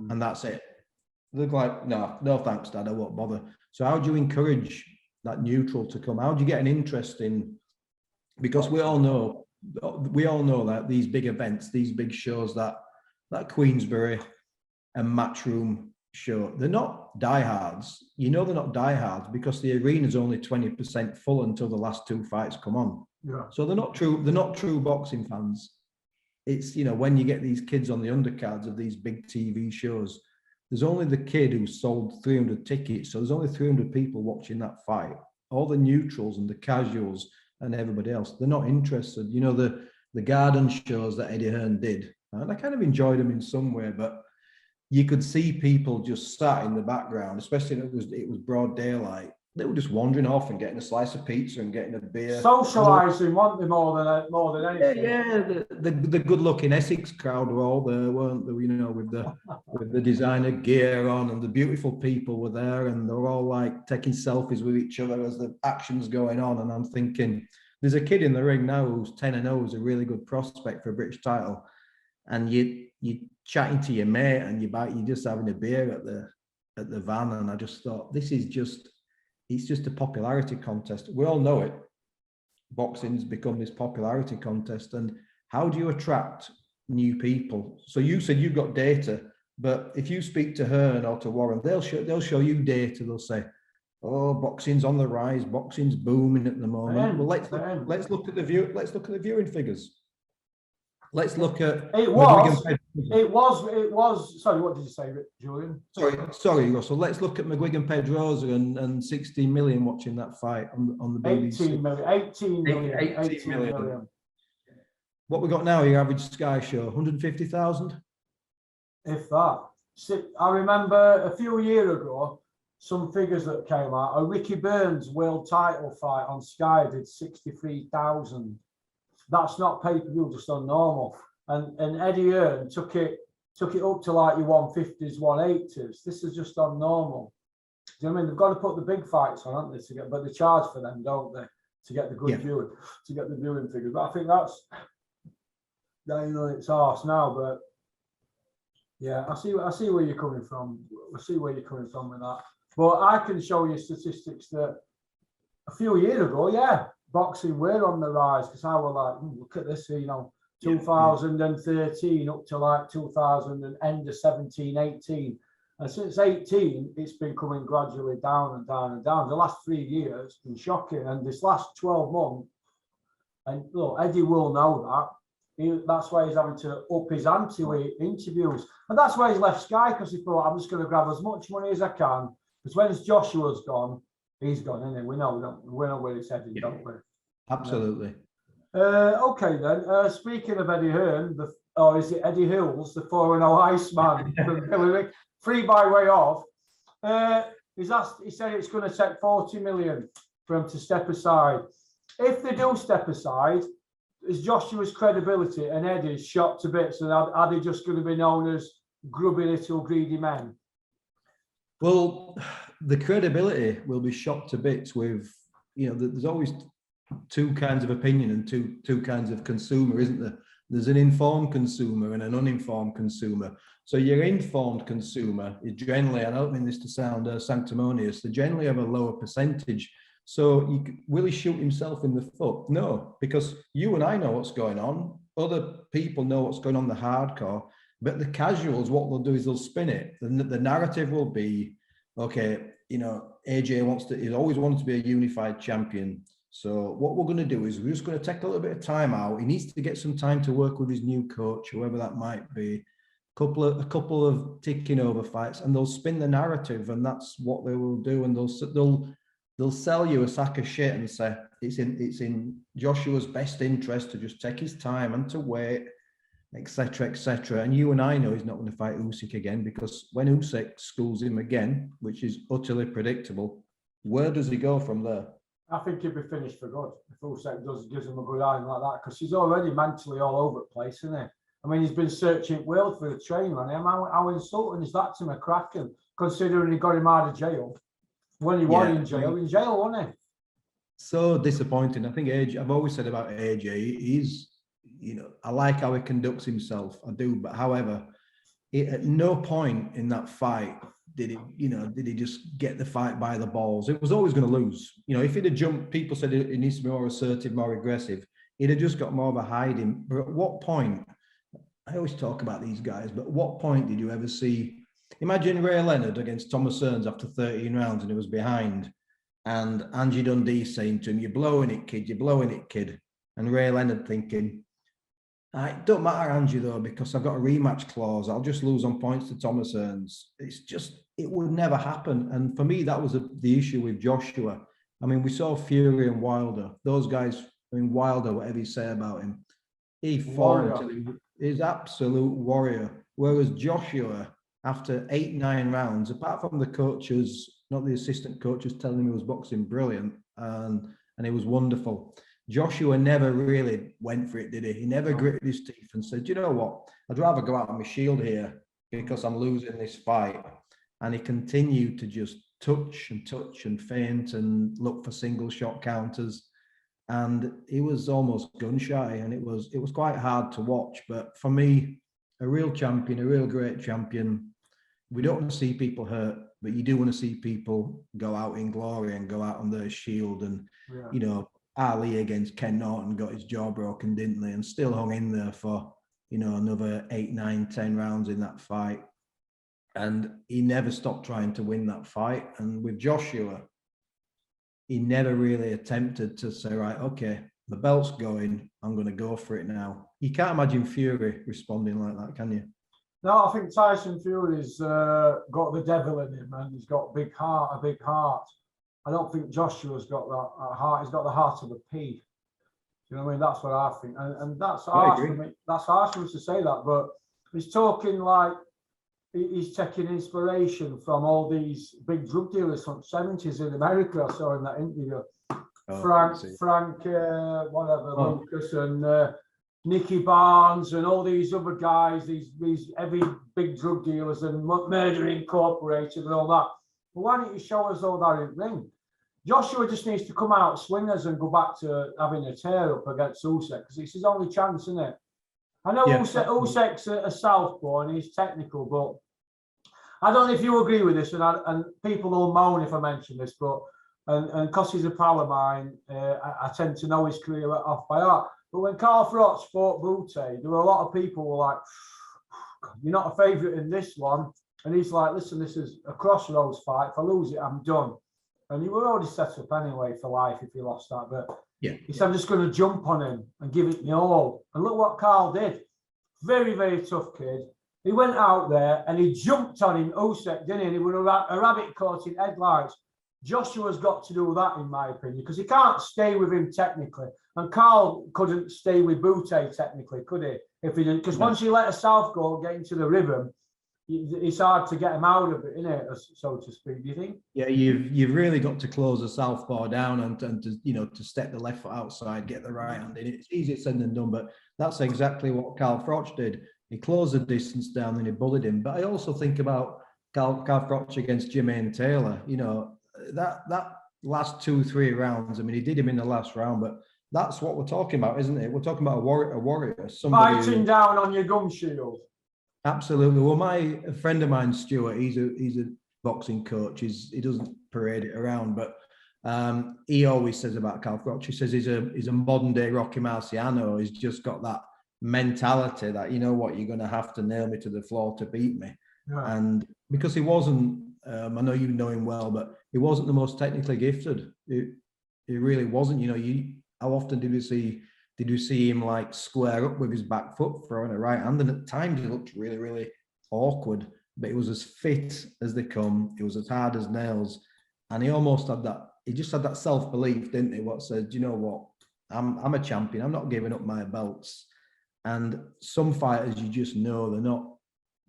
and that's it. They're like, no thanks, Dad, I won't bother. So how do you encourage that neutral to come? How do you get an interest in? Because we all know that these big events, these big shows, that Queensberry and Matchroom show, they're not diehards. They're not diehards because the arena's only 20% full until the last 2 fights come on. Yeah. So they're not true boxing fans. It's, when you get these kids on the undercards of these big TV shows, there's only the kid who sold 300 tickets. So there's only 300 people watching that fight. All the neutrals and the casuals and everybody else, they're not interested. The garden shows that Eddie Hearn did, and I kind of enjoyed them in some way, but you could see people just sat in the background, especially when it was broad daylight. They were just wandering off and getting a slice of pizza and getting a beer. Socialising, weren't they, more than anything? Yeah. The good-looking Essex crowd were all there, weren't they? With the designer gear on, and the beautiful people were there, and they were all like taking selfies with each other as the action's going on. And I'm thinking, there's a kid in the ring now who's 10-0, who's a really good prospect for a British title, and you chatting to your mate, and you're just having a beer at the van, and I just thought, it's just a popularity contest. We all know it. Boxing's become this popularity contest, and how do you attract new people? So you said you've got data, but if you speak to Hearn or to Warren, they'll show you data. They'll say, "Oh, boxing's on the rise. Boxing's booming at the moment." Well, let's look at the viewing figures. Let's look at it was. Sorry, what did you say, Julian? Sorry, Russell. Let's look at McGuigan Pedrosa and 16 million watching that fight on the BBC. 18 million. What we got now? Your average Sky show, 150,000. If that. I remember a few years ago, some figures that came out. A Ricky Burns world title fight on Sky did 63,000. That's not pay-per-view, just on normal. And Eddie Hearn took it up to like your 150s, 180s. This is just on normal. Do you know what I mean? They've got to put the big fights on, haven't they? To get, but they charge for them, don't they? To get the good viewing, to get the viewing figures. But I think that's, you know, it's arse now. But yeah, I see where you're coming from. I see where you're coming from with that. But I can show you statistics that a few years ago, boxing were on the rise, because I was like, look at this, you know, 2013 up to like 2000 and end of 17, 18. And since 18, it's been coming gradually down and down and down. The last 3 years been shocking. And this last 12 months, and look, Eddie will know that. That's why he's having to up his ante with interviews. And that's why he's left Sky, because he thought, I'm just going to grab as much money as I can. Because when Joshua's gone, he's gone, isn't he? We know where he's headed, don't we? Absolutely. Okay, then. Speaking of Eddie Hearn, or is it Eddie Hills, the 4-0 Iceman from Hillary, free by way of, he said it's going to take 40 million for him to step aside. If they do step aside, is Joshua's credibility and Eddie's shot to bits, and are they just going to be known as grubby little greedy men? Well, the credibility will be shot to bits with, you know, there's always two kinds of opinion and two kinds of consumer, isn't there? There's an informed consumer and an uninformed consumer. So your informed consumer is generally, and I don't mean this to sound sanctimonious, they generally have a lower percentage. So will he shoot himself in the foot? No, because you and I know what's going on. Other people know what's going on, the hardcore. But the casuals, what they'll do is they'll spin it. The narrative will be, okay, you know, AJ he's always wanted to be a unified champion. So what we're going to do is we're just going to take a little bit of time out. He needs to get some time to work with his new coach, whoever that might be. A couple of ticking over fights, and they'll spin the narrative, and that's what they will do. And they'll sell you a sack of shit and say it's in Joshua's best interest to just take his time and to wait, etc., etc. And you and I know he's not going to fight Usyk again, because when Usyk schools him again, which is utterly predictable, where does he go from there? I think he'll be finished for good if Usyk gives him a good iron like that, because he's already mentally all over the place, isn't he? I mean, he's been searching world for the train, man. How insulting is that to McCracken, considering he got him out of jail when he was in jail, wasn't he? So disappointing. I think AJ, I've always said about AJ, he's, you know, I like how he conducts himself. I do. But however, at no point in that fight did he just get the fight by the balls. It was always going to lose. You know, if he'd have jumped, people said he needs to be more assertive, more aggressive. He'd have just got more of a hiding. But at what point, I always talk about these guys, but at what point did you ever see, imagine Ray Leonard against Thomas Hearns after 13 rounds and he was behind, and Angie Dundee saying to him, you're blowing it, kid, you're blowing it, kid. And Ray Leonard thinking, it don't matter, Angie, though, because I've got a rematch clause. I'll just lose on points to Thomas Hearns. It's just, it would never happen. And for me, that was the issue with Joshua. I mean, we saw Fury and Wilder. Those guys, I mean, Wilder, whatever you say about him, he fought until he's absolute warrior. Whereas Joshua, after 8-9 rounds, apart from the coaches, not the assistant coaches telling him he was boxing brilliant and it was wonderful, Joshua never really went for it, did he? He never gritted his teeth and said, you know what, I'd rather go out on my shield here because I'm losing this fight. And he continued to just touch and feint and look for single shot counters. And he was almost gun shy, and it was quite hard to watch. But for me, a real champion, a real great champion, we don't want to see people hurt, but you do want to see people go out in glory and go out on their shield. And, you know, Ali against Ken Norton got his jaw broken, didn't they? And still hung in there for, you know, another 8, 9, 10 rounds in that fight. And he never stopped trying to win that fight. And with Joshua, he never really attempted to say, right, okay, the belt's going, I'm going to go for it now. You can't imagine Fury responding like that, can you? No, I think Tyson Fury's got the devil in him, and he's got a big heart. I don't think Joshua's got that heart. He's got the heart of a pea. You know what I mean? That's what I think. And that's harsh for me. That's harsh for me to say that, but he's talking like he's taking inspiration from all these big drug dealers from the 70s in America. I saw in that interview. Frank, whatever, Lucas and Nicky Barnes and all these other guys, these heavy big drug dealers and Murder Incorporated and all that. But why don't you show us all that in ring? Joshua just needs to come out swingers and go back to having a tear up against Usyk because it's his only chance, isn't it? I know Usyk's a southpaw and he's technical, but I don't know if you agree with this, and people will moan if I mention this, but and because he's a pal of mine, I tend to know his career off by heart. But when Carl Froch fought Bute, there were a lot of people who were like, "You're not a favourite in this one," and he's like, "Listen, this is a crossroads fight. If I lose it, I'm done." And you were already set up anyway for life if you lost that. But he said, "I'm just going to jump on him and give it me all." And look what Carl did. Very, very tough kid. He went out there and he jumped on him, Usyk, didn't he? And he was a rabbit caught in headlights. Joshua's got to do that, in my opinion, because he can't stay with him technically. And Carl couldn't stay with Bute technically, could he? If he didn't, because once you let a southpaw get into the rhythm, it's hard to get him out of it, isn't it, so to speak? Do you think? Yeah, you've really got to close the southpaw down and to step the left foot outside, get the right hand in. It's easier said than done, but that's exactly what Carl Froch did. He closed the distance down and he bullied him. But I also think about Carl Froch against Jermaine Taylor. That last 2-3 rounds. I mean, he did him in the last round, but that's what we're talking about, isn't it? We're talking about a warrior, somebody fighting down on your gum shield. Absolutely. Well, a friend of mine, Stuart, he's a boxing coach. He doesn't parade it around, but he always says about Carl Froch, he says he's a modern day Rocky Marciano. He's just got that mentality that, you know what, you're going to have to nail me to the floor to beat me. Yeah. And because he wasn't, I know you know him well, but he wasn't the most technically gifted. He really wasn't. How often did you see him like square up with his back foot throwing a right hand? And at times he looked really, really awkward, but he was as fit as they come. He was as hard as nails. And he almost had that, he just had that self-belief, didn't he? What said, you know what, I'm a champion. I'm not giving up my belts. And some fighters, you just know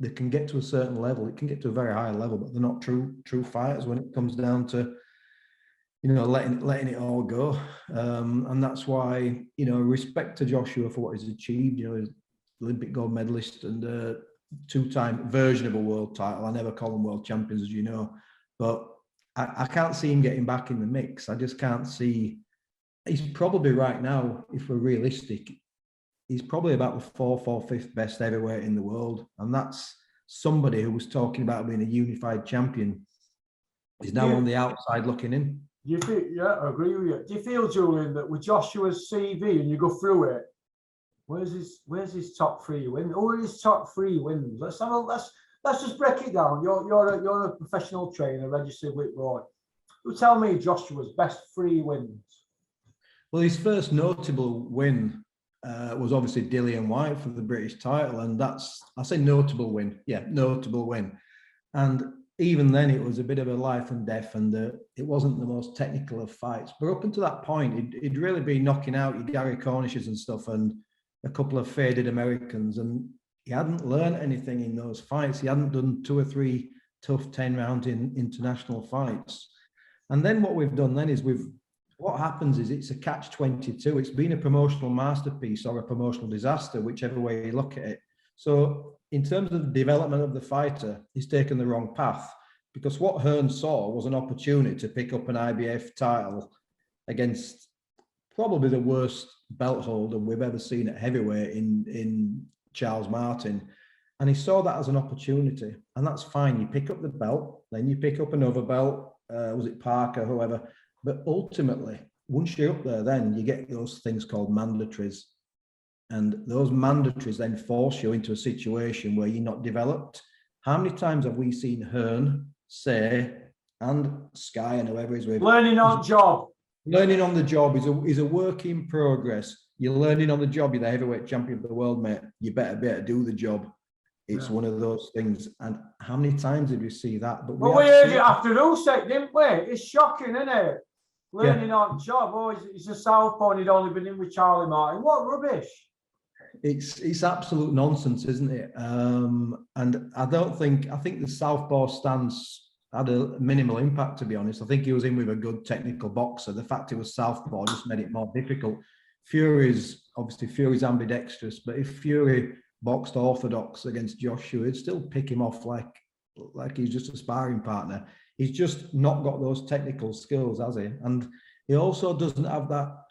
they can get to a certain level. It can get to a very high level, but they're not true fighters when it comes down to, letting it all go. And that's why, respect to Joshua for what he's achieved. He's Olympic gold medalist and a 2-time version of a world title. I never call them world champions, as you know, but I can't see him getting back in the mix. I just can't see. He's probably right now, if we're realistic, he's probably about the 4th or 5th best heavyweight in the world. And that's somebody who was talking about being a unified champion. He's now on the outside looking in. You feel, yeah, I agree with you. Do you feel, Julian, that with Joshua's CV and you go through it, where's his top 3 wins? Who are his top 3 wins? Let's just break it down. You're a professional trainer, registered with Roy. You tell me Joshua's best 3 wins. Well, his first notable win was obviously Dillian White for the British title, and I say notable win. Yeah, notable win. And even then, it was a bit of a life and death, and it wasn't the most technical of fights. But up until that point, he'd really been knocking out your Gary Cornishes and stuff, and a couple of faded Americans, and he hadn't learned anything in those fights. He hadn't done 2 or 3 tough 10-round in international fights. And then what we've done then is what happens is it's a catch-22. It's been a promotional masterpiece or a promotional disaster, whichever way you look at it. So in terms of the development of the fighter, he's taken the wrong path, because what Hearn saw was an opportunity to pick up an IBF title against probably the worst belt holder we've ever seen at heavyweight in Charles Martin. And he saw that as an opportunity, and that's fine. You pick up the belt, then you pick up another belt, was it Parker, whoever. But ultimately, once you're up there, then you get those things called mandatories. And those mandatories then force you into a situation where you're not developed. How many times have we seen Hearn say, and Sky and whoever is with, learning on job. Learning on the job is a work in progress. You're learning on the job. You're the heavyweight champion of the world, mate. You better be able to do the job. It's one of those things. And how many times did we see that? But we heard it after Usyk, didn't we? It's shocking, isn't it? Learning on job. Oh, he's a southpaw and he'd only been in with Charlie Martin. What rubbish. it's absolute nonsense, isn't it? And I think the southpaw stance had a minimal impact, to be honest. I think he was in with a good technical boxer. The fact he was southpaw just made it more difficult. Fury's ambidextrous, but if Fury boxed orthodox against Joshua, he'd still pick him off like he's just a sparring partner. He's just not got those technical skills, has he? And he also doesn't have that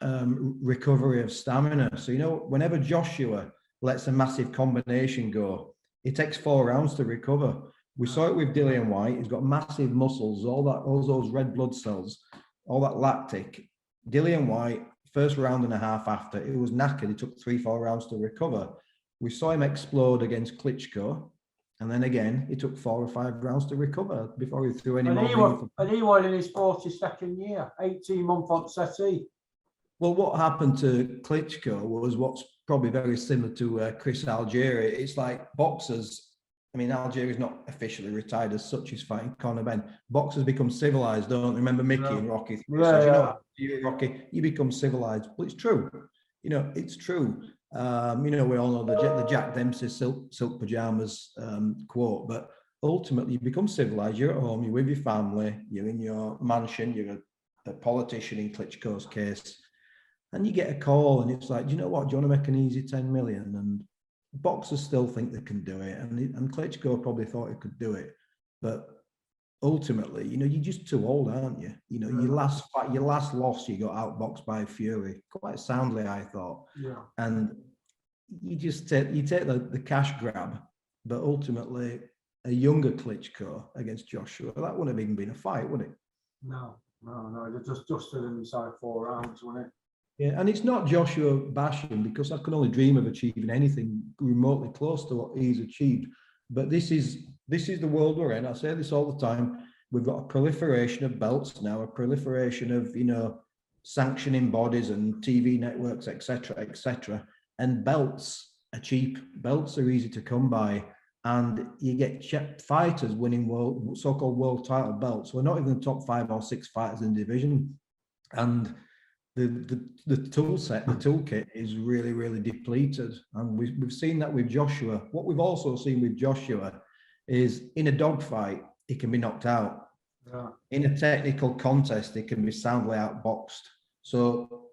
recovery of stamina. So, whenever Joshua lets a massive combination go, it takes 4 rounds to recover. We saw it with Dillian White. He's got massive muscles, all those red blood cells, all that lactic. Dillian White, first round and a half after, it was knackered. It took 3-4 rounds to recover. We saw him explode against Klitschko. And then again, it took 4 or 5 rounds to recover before he threw any more. And he was in his 42nd year, 18-month on settee. Well, what happened to Klitschko was what's probably very similar to Chris Algieri. It's like boxers. I mean, Algieri's not officially retired as such. He's fighting Conor Benn. Boxers become civilized, don't they? Remember Mickey and Rocky? Rocky, you become civilized. Well, it's true. It's true. We all know the Jack Dempsey silk pajamas quote, but ultimately you become civilized. You're at home, you're with your family, you're in your mansion, you're a politician in Klitschko's case, and you get a call and it's like, do you know what? Do you want to make an easy 10 million? And boxers still think they can do it. And Klitschko probably thought he could do it, but ultimately, you're just too old, aren't you? Your last fight, your last loss, you got outboxed by Fury quite soundly, I thought. Yeah. And you just take the cash grab, but ultimately, a younger Klitschko against Joshua, that wouldn't have even been a fight, would it? No. They just dusted him inside 4 rounds, wasn't it? Yeah, and it's not Joshua bashing, because I can only dream of achieving anything remotely close to what he's achieved. But this is the world we're in. I say this all the time. We've got a proliferation of belts now, a proliferation of sanctioning bodies and TV networks, etc. And belts are cheap. Belts are easy to come by, and you get fighters winning so-called world title belts. We're not even the top 5 or 6 fighters in the division, and the tool set, the toolkit is really, really depleted. And we've seen that with Joshua. What we've also seen with Joshua is in a dogfight, he can be knocked out. Yeah. In a technical contest, he can be soundly outboxed. So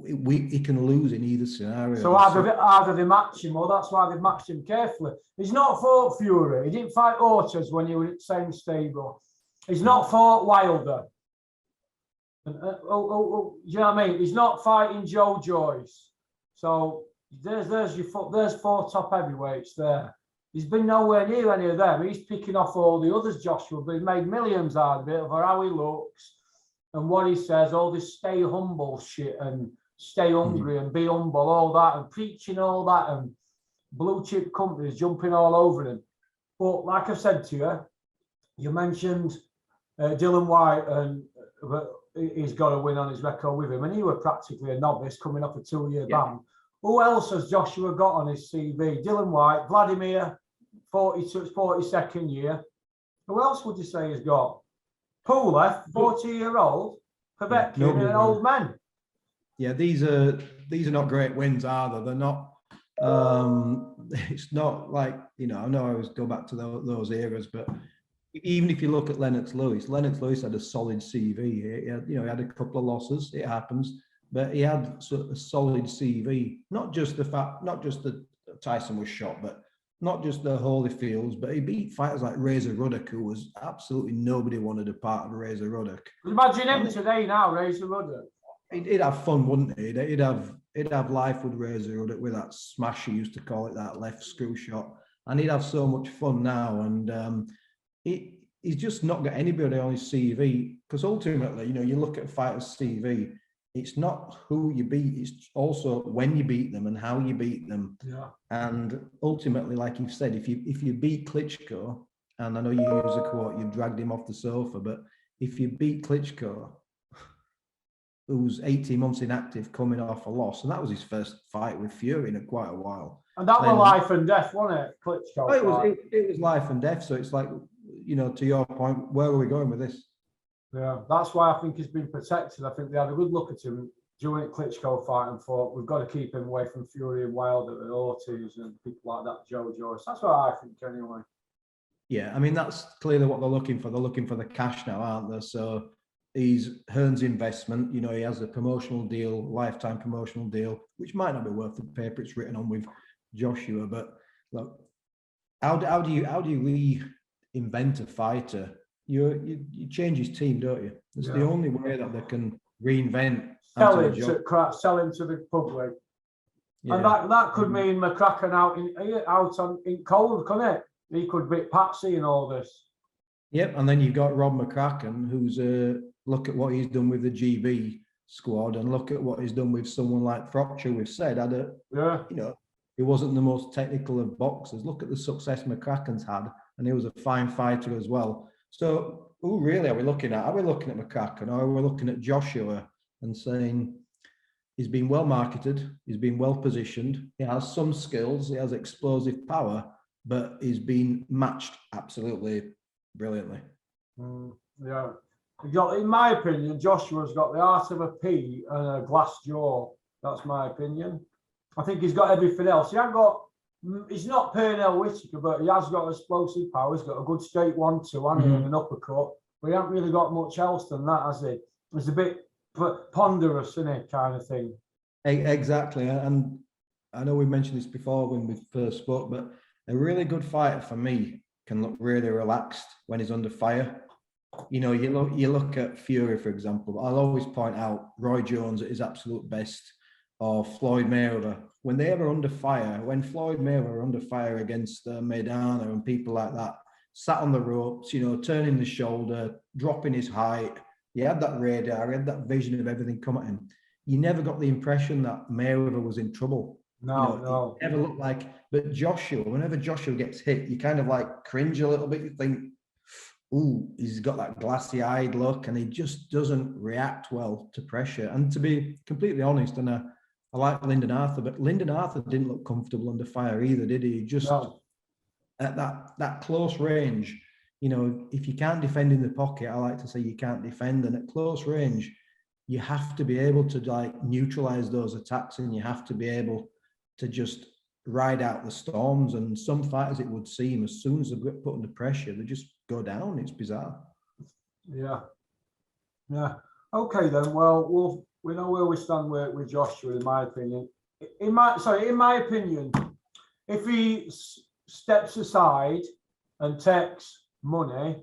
he can lose in either scenario. So either they match him, or that's why they've matched him carefully. He's not fought Fury. He didn't fight Ortiz when he was at the same stable. He's not fought Wilder. Do you know what I mean? He's not fighting Joe Joyce. So there's 4 top heavyweights there. He's been nowhere near any of them. He's picking off all the others, Joshua, but he made millions out of it over how he looks and what he says, all this stay humble shit and stay hungry and be humble, all that, and preaching all that, and blue chip companies jumping all over him. But like I said to you, you mentioned Dillian White, and he's got a win on his record with him, and he was practically a novice coming off a 2-year ban. Who else has Joshua got on his CV? Dillian White, Vladimir, 42nd year. Who else would you say he's got? Pulev, 40-year-old, Povetkin, and old men. Yeah, these are not great wins, are they? They're not. It's not like, I know I always go back to those eras, but even if you look at Lennox Lewis had a solid CV. He had a couple of losses. It happens, but he had sort of a solid CV. Not just that Tyson was shot, but not just the Holyfields, but he beat fighters like Razor Ruddock, who was absolutely nobody wanted a part of Razor Ruddock. Imagine him today now, Razor Ruddock. He'd have fun, wouldn't he? He'd have life with Razor Ruddock, with that smash, he used to call it, that left screw shot, and he'd have so much fun now. And he's just not got anybody on his CV, because ultimately, you look at a fighter's CV, it's not who you beat, it's also when you beat them and how you beat them. Yeah. And ultimately, like you've said, if you beat Klitschko, and I know you use a quote, you dragged him off the sofa, but if you beat Klitschko, who's 18 months inactive, coming off a loss, and that was his first fight with Fury in quite a while. And that was life and death, wasn't it, Klitschko? It was life and death. So it's like, to your point, where are we going with this? Yeah, that's why I think he's been protected. I think they had a good look at him during Klitschko fight and thought we've got to keep him away from Fury and Wilder and Ortiz and people like that, Joe Joyce. That's what I think anyway. Yeah, I mean, that's clearly what they're looking for. They're looking for the cash now, aren't they? So he's Hearn's investment. You know, he has a promotional deal, lifetime promotional deal, which might not be worth the paper it's written on with Joshua. But look, how do you reinvent a fighter? You change his team, don't you? It's the only way that they can reinvent. Sell him to the public. Yeah. And that could mean McCracken out in cold, couldn't it? He could beat Patsy and all this. Yep, and then you've got Rob McCracken, who's look at what he's done with the GB squad, and look at what he's done with someone like Proctor. We've said, you know, he wasn't the most technical of boxers. Look at the success McCracken's had, and he was a fine fighter as well. So, who really are we looking at? Are we looking at McCracken, or are we looking at Joshua and saying he's been well marketed, he's been well positioned, he has some skills, he has explosive power, but he's been matched absolutely brilliantly. Yeah. In my opinion, Joshua's got the heart of a pea and a glass jaw. That's my opinion. I think he's got everything else. He's not Pernell Whitaker, but he has got explosive power. He's got a good straight 1-2 and an uppercut. But he hasn't really got much else than that, has he? It's a bit ponderous, isn't it, kind of thing? Exactly. And I know we mentioned this before when we first spoke, but a really good fighter for me can look really relaxed when he's under fire. You know, you look at Fury, for example. I'll always point out Roy Jones at his absolute best, or Floyd Mayweather. When they were under fire, when Floyd Mayweather were under fire against Maidana and people like that, sat on the ropes, you know, turning the shoulder, dropping his height. He had that radar, he had that vision of everything come at him. You never got the impression that Mayweather was in trouble. No. It never looked like, but Joshua, whenever Joshua gets hit, you kind of like cringe a little bit. You think, ooh, he's got that glassy-eyed look, and he just doesn't react well to pressure. And to be completely honest, and I like Lyndon Arthur, but Lyndon Arthur didn't look comfortable under fire either, did he? Just at that close range, you know, if you can't defend in the pocket, I like to say you can't defend. And at close range, you have to be able to like neutralize those attacks, and you have to be able to just ride out the storms. And some fighters, it would seem, as soon as they get put under pressure, they just go down. It's bizarre. Yeah. Okay then. Well, we know where we stand with Joshua, in my opinion. In my opinion, if he steps aside and takes money,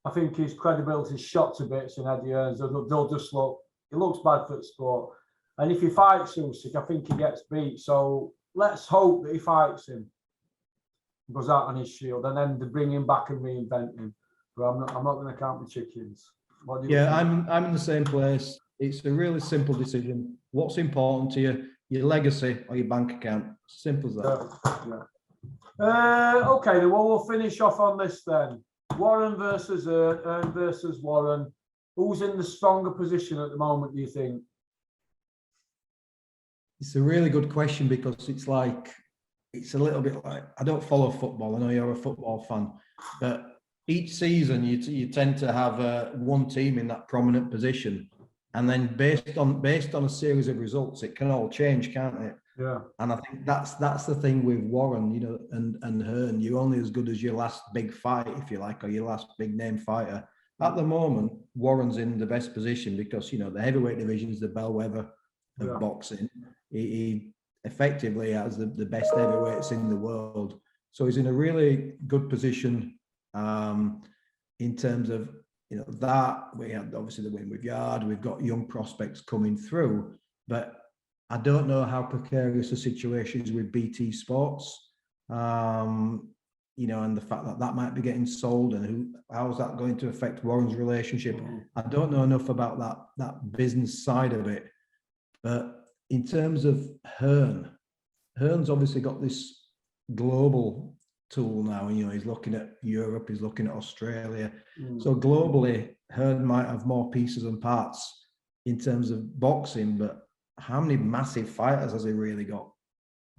I think his credibility is shot to bits in Eddie Hearns. They'll just look. It looks bad for the sport. And if he fights Usyk, I think he gets beat. So let's hope that he fights him, goes out on his shield, and then they bring him back and reinvent him. But I'm not going to count my chickens. I'm in the same place. It's a really simple decision. What's important to you? Your legacy or your bank account? Simple as that. Okay, then we'll finish off on this then. Warren versus Hearn versus Warren. Who's in the stronger position at the moment, do you think? It's a really good question, because it's a little bit like, I don't follow football. I know you're a football fan, but each season you tend to have one team in that prominent position, and then based on a series of results, it can all change, can't it? Yeah. And I think that's the thing with Warren, you know, and Hearn. You're only as good as your last big fight, if you like, or your last big name fighter. At the moment, Warren's in the best position because, you know, the heavyweight division is the bellwether of boxing. He effectively has the best heavyweights in the world. So he's in a really good position in terms of, you know, that. We had obviously the win with Yard. We've got young prospects coming through, but I don't know how precarious the situation is with BT Sports, you know, and the fact that might be getting sold, and how is that going to affect Warren's relationship? I don't know enough about that business side of it. But in terms of Hearn's obviously got this global tool now. You know, he's looking at Europe, he's looking at Australia. So globally, Hearn might have more pieces and parts in terms of boxing, but how many massive fighters has he really got?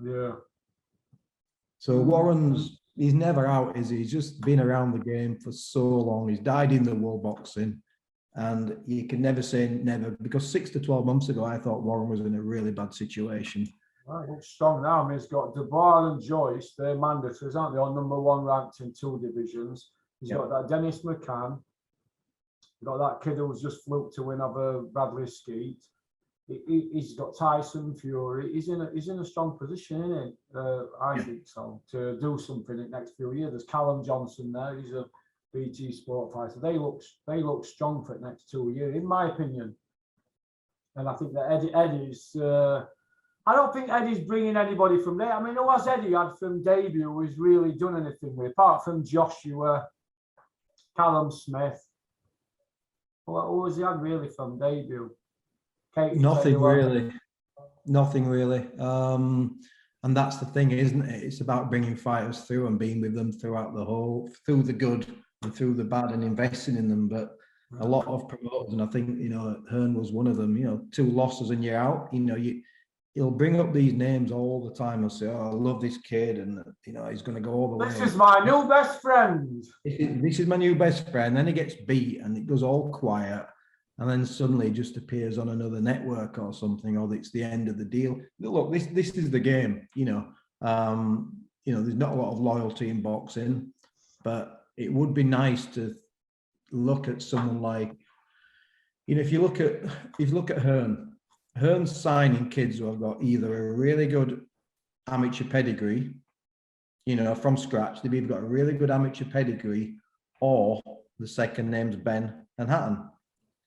Yeah. So he's never out, is he? He's just been around the game for so long. He's died in the world boxing. And you can never say never, because 6 to 12 months ago, I thought Warren was in a really bad situation. Well, it looks strong now. I mean, he's got Dubois and Joyce. They're mandatories, aren't they? On number one ranked in 2 divisions. He's got that Dennis McCann. He's got that kid who's just fluked to win over Bradley Skeet. He's got Tyson Fury. He's in a strong position, isn't he? I think so, to do something in the next few years. There's Callum Johnson there. He's a BG sport fighter. They look strong for the next 2 years, in my opinion. And I think that Eddie's. I don't think Eddie's bringing anybody from there. I mean, who has Eddie had from debut who's really done anything with, apart from Joshua, Callum Smith? Who has he had really from debut? Nothing really. Nothing really. And that's the thing, isn't it? It's about bringing fighters through and being with them throughout through the good and through the bad, and investing in them. But a lot of promoters, and I think, Hearn was one of them, 2 losses and you're out. He'll bring up these names all the time and say, "Oh, I love this kid," and he's going to go all the way. This is my new best friend. This is my new best friend. Then he gets beat, and it goes all quiet, and then suddenly just appears on another network or something, or it's the end of the deal. Look, this is the game. There's not a lot of loyalty in boxing, but it would be nice to look at someone like, if you look at Hearn's signing kids who have got either a really good amateur pedigree, from scratch. They've either got a really good amateur pedigree, or the second name's Ben and Hatton.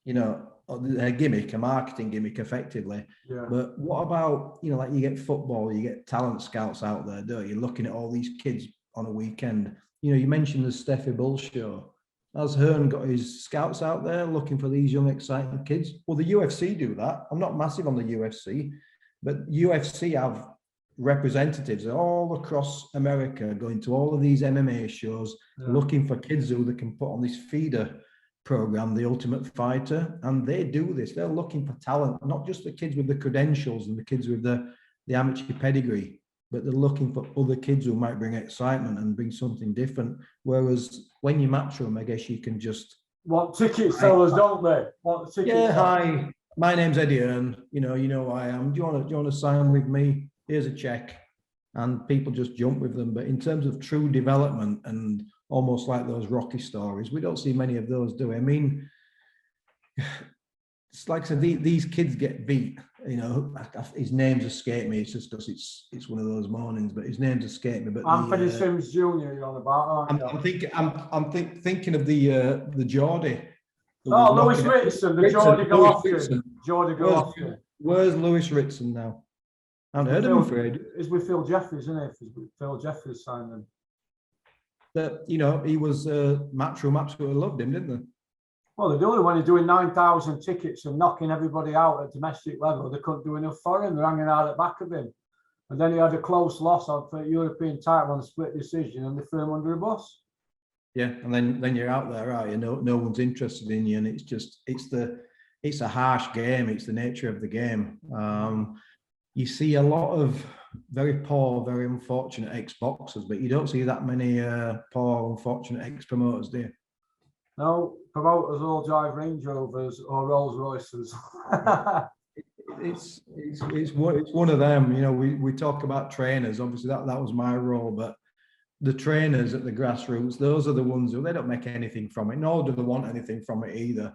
A gimmick, a marketing gimmick, effectively. Yeah. But what about, like you get football, you get talent scouts out there, don't you? You're looking at all these kids on a weekend. You mentioned the Steffi Bull show. Has Hearn got his scouts out there looking for these young, exciting kids? Well, the UFC do that. I'm not massive on the UFC, but UFC have representatives all across America going to all of these MMA shows, looking for kids who they can put on this feeder program, The Ultimate Fighter. And they do this. They're looking for talent, not just the kids with the credentials and the kids with the amateur pedigree, but they're looking for other kids who might bring excitement and bring something different. Whereas when you match them, I guess you can just want ticket sellers, don't they? Want ticket sellers. Hi, my name's Eddie Hearn. You know who I am. Do you want to sign with me? Here's a check, and people just jump with them. But in terms of true development and almost like those Rocky stories, we don't see many of those, do we? I mean, it's like I said, these kids get beat. His name's escaped me. It's just because it's one of those mornings, but his name's escaped me. But Anthony Sims Jr. You're on about, aren't you? I'm thinking of the Geordie. Oh, Lewis Ritson, the Geordie Golovkin. Geordie Golovkin. Where's Lewis Ritson now? I haven't heard of him for ages. He's with Phil Jeffries, isn't he? Phil Jeffries signed him. But he was Matchroom absolutely loved him, didn't they? Well, they're doing when he's doing 9,000 tickets and knocking everybody out at domestic level. They couldn't do enough for him. They're hanging out at the back of him. And then he had a close loss on for European title on a split decision, and they threw him under a bus. Yeah, and then you're out there, right? No one's interested in you, and it's a harsh game. It's the nature of the game. You see a lot of very poor, very unfortunate ex-boxers, but you don't see that many poor, unfortunate ex-promoters, do you? No, promoters all drive Range Rovers or Rolls Royces. It's one of them. We talk about trainers. Obviously, that was my role, but the trainers at the grassroots, those are the ones who they don't make anything from it, nor do they want anything from it either.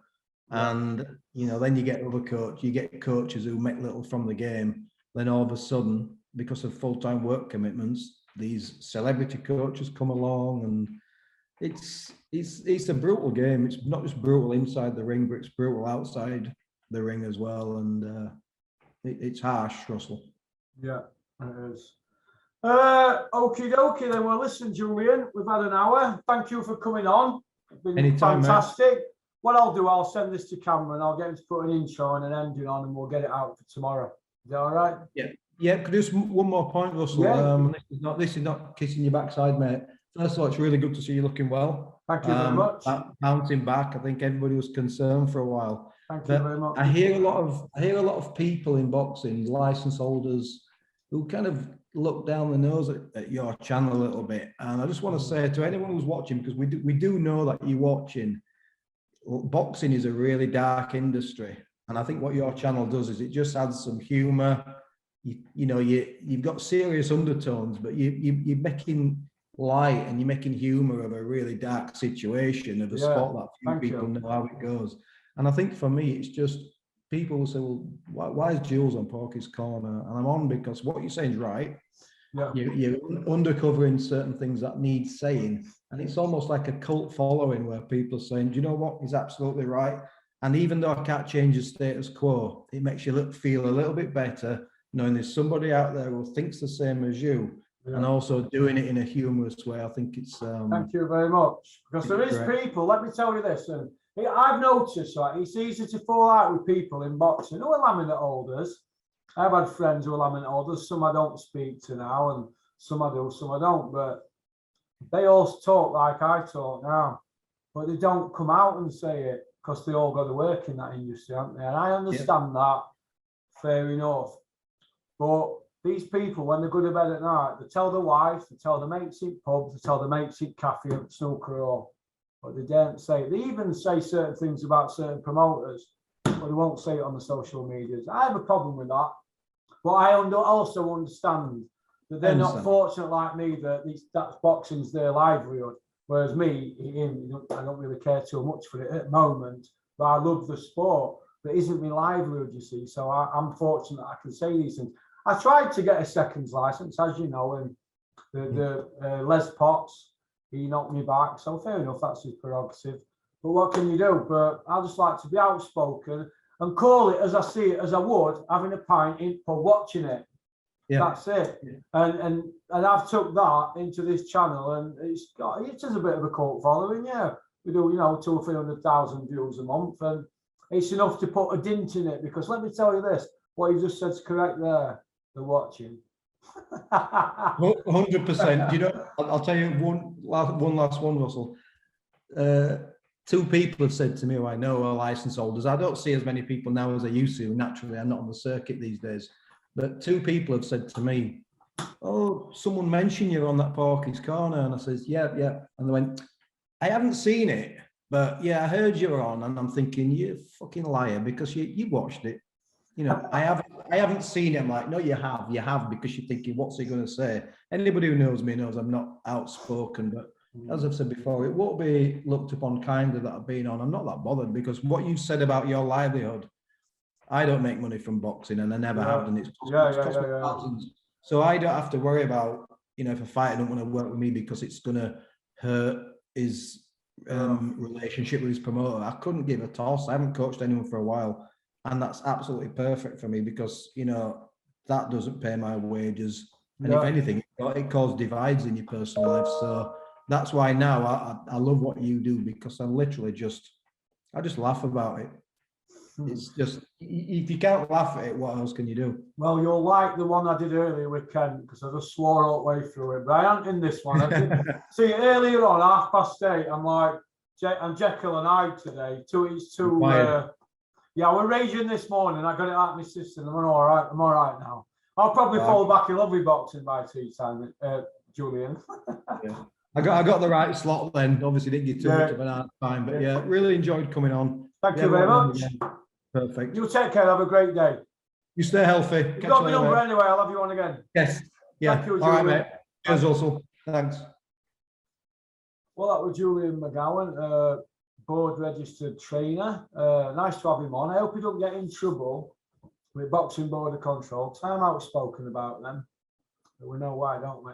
And then you get coaches who make little from the game. Then all of a sudden, because of full-time work commitments, these celebrity coaches come along, and it's a brutal game. It's not just brutal inside the ring, but it's brutal outside the ring as well. And it's harsh, Russell. Yeah, it is. Okie dokie then. Well, listen, Julian, we've had an hour. Thank you for coming on. It's been Anytime, fantastic. Mate. What I'll do, I'll send this to Cameron. I'll get him to put an intro and an ending on, and we'll get it out for tomorrow. Is that all right? Yeah. Yeah. Could just one more point, Russell. Yeah. This is not kissing your backside, mate. First of all, it's really good to see you looking well. Thank you very much. Bouncing back, I think everybody was concerned for a while. Thank you very much. I hear a lot of people in boxing, license holders, who kind of look down the nose at your channel a little bit. And I just want to say to anyone who's watching, because we do know that you're watching, boxing is a really dark industry. And I think what your channel does is it just adds some humor. You've got serious undertones, but you're making light and you're making humor of a really dark situation of a sport that few people know how it goes. And I think for me, it's just people will say, well, why is Jules on Porky's Corner? And I'm on because what you're saying is right. Yeah. You're undercovering certain things that need saying. And it's almost like a cult following where people are saying, do you know what? He's absolutely right. And even though I can't change the status quo, it makes you feel a little bit better knowing there's somebody out there who thinks the same as you, and also doing it in a humorous way. I think it's... Thank you very much. Because there is people, let me tell you this, and I've noticed, right, it's easy to fall out with people in boxing who are laminate holders. I've had friends who are laminate holders, some I don't speak to now, and some I do, some I don't, but they all talk like I talk now, but they don't come out and say it because they all got to work in that industry, haven't they? And I understand that, fair enough. But these people, when they go to bed at night, they tell their wives, they tell their mates in pubs, they tell their mates in cafe and snooker all, but they don't say it. They even say certain things about certain promoters, but they won't say it on the social medias. I have a problem with that, but I also understand that they're not fortunate like me, that that's boxing's their livelihood. Whereas me, I don't really care too much for it at the moment, but I love the sport. But it isn't my livelihood, you see. So I'm fortunate I can say these things. I tried to get a seconds license, as you know, and the Les Potts, he knocked me back. So fair enough, that's his prerogative. But what can you do? But I just like to be outspoken and call it as I see it, as I would having a pint in pub watching it. Yeah. That's it. Yeah. And I've took that into this channel, and it is a bit of a cult following. Yeah, we do 200,000 or 300,000 views a month, and it's enough to put a dent in it. Because let me tell you this: what you just said is correct. They're watching. 100%. I'll tell you one last one, Russell. 2 people have said to me who I know are license holders. I don't see as many people now as I used to. Naturally, I'm not on the circuit these days. But 2 people have said to me, oh, someone mentioned you on that Porky's Corner. And I says, yeah. And they went, I haven't seen it, but yeah, I heard you were on. And I'm thinking, you fucking liar, because you watched it. I haven't seen it. I'm like, no, you have, because you're thinking, what's he going to say? Anybody who knows me knows I'm not outspoken, but as I've said before, it won't be looked upon kindly that I've been on. I'm not that bothered, because what you said about your livelihood, I don't make money from boxing, and I never have, and it's cost me thousands. So I don't have to worry about, if a fighter don't want to work with me because it's going to hurt his relationship with his promoter. I couldn't give a toss. I haven't coached anyone for a while, and that's absolutely perfect for me, because that doesn't pay my wages, and if anything, it causes divides in your personal life. So that's why now I love what you do, because I just laugh about it. It's just, if you can't laugh at it, what else can you do? Well, you'll like the one I did earlier with Ken, because I just swore all the way through it. But I ain't in this one. See, earlier on, 8:30, I'm like, I'm Jekyll and Hyde today. We're raging this morning. I got it out of my system. I'm all right. I'm all right now. I'll probably fall back in love with boxing by tea time, Julian. Yeah. I got the right slot then. Obviously, didn't get too much of an hard time, but really enjoyed coming on. Thank you very much. Perfect. You take care. Have a great day. You stay healthy. You got me number anyway. I'll have you on again. Yes. Yeah. Thank you, Julian. All right, mate. Cheers, Russell. Thanks. Well, that was Julian McGowan, board registered trainer. Nice to have him on. I hope he don't get in trouble with Boxing Board of Control. I'm outspoken about them. But we know why, don't we?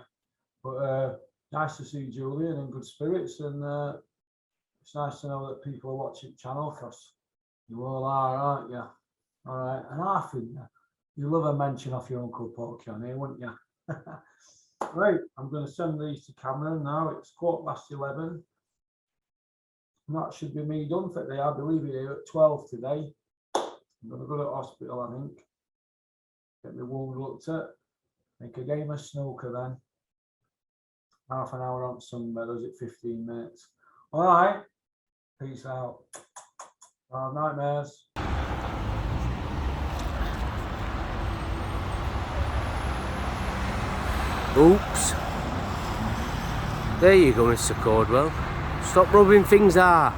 But nice to see Julian in good spirits, and it's nice to know that people are watching the channel, because you all are, aren't you? All right, and I think you love a mention of your Uncle Porky on here, wouldn't you? Right, I'm going to send these to Cameron now. It's 11:15. And that should be me done for the day. I'll be leaving here at 12 today. I'm going to go to the hospital, I think. Get my wound looked at. Make a game of snooker then. Half an hour on Sunday, does it 15 minutes? All right. Peace out. Nightmares. Oops. There you go, Mr. Cordwell. Stop rubbing things out.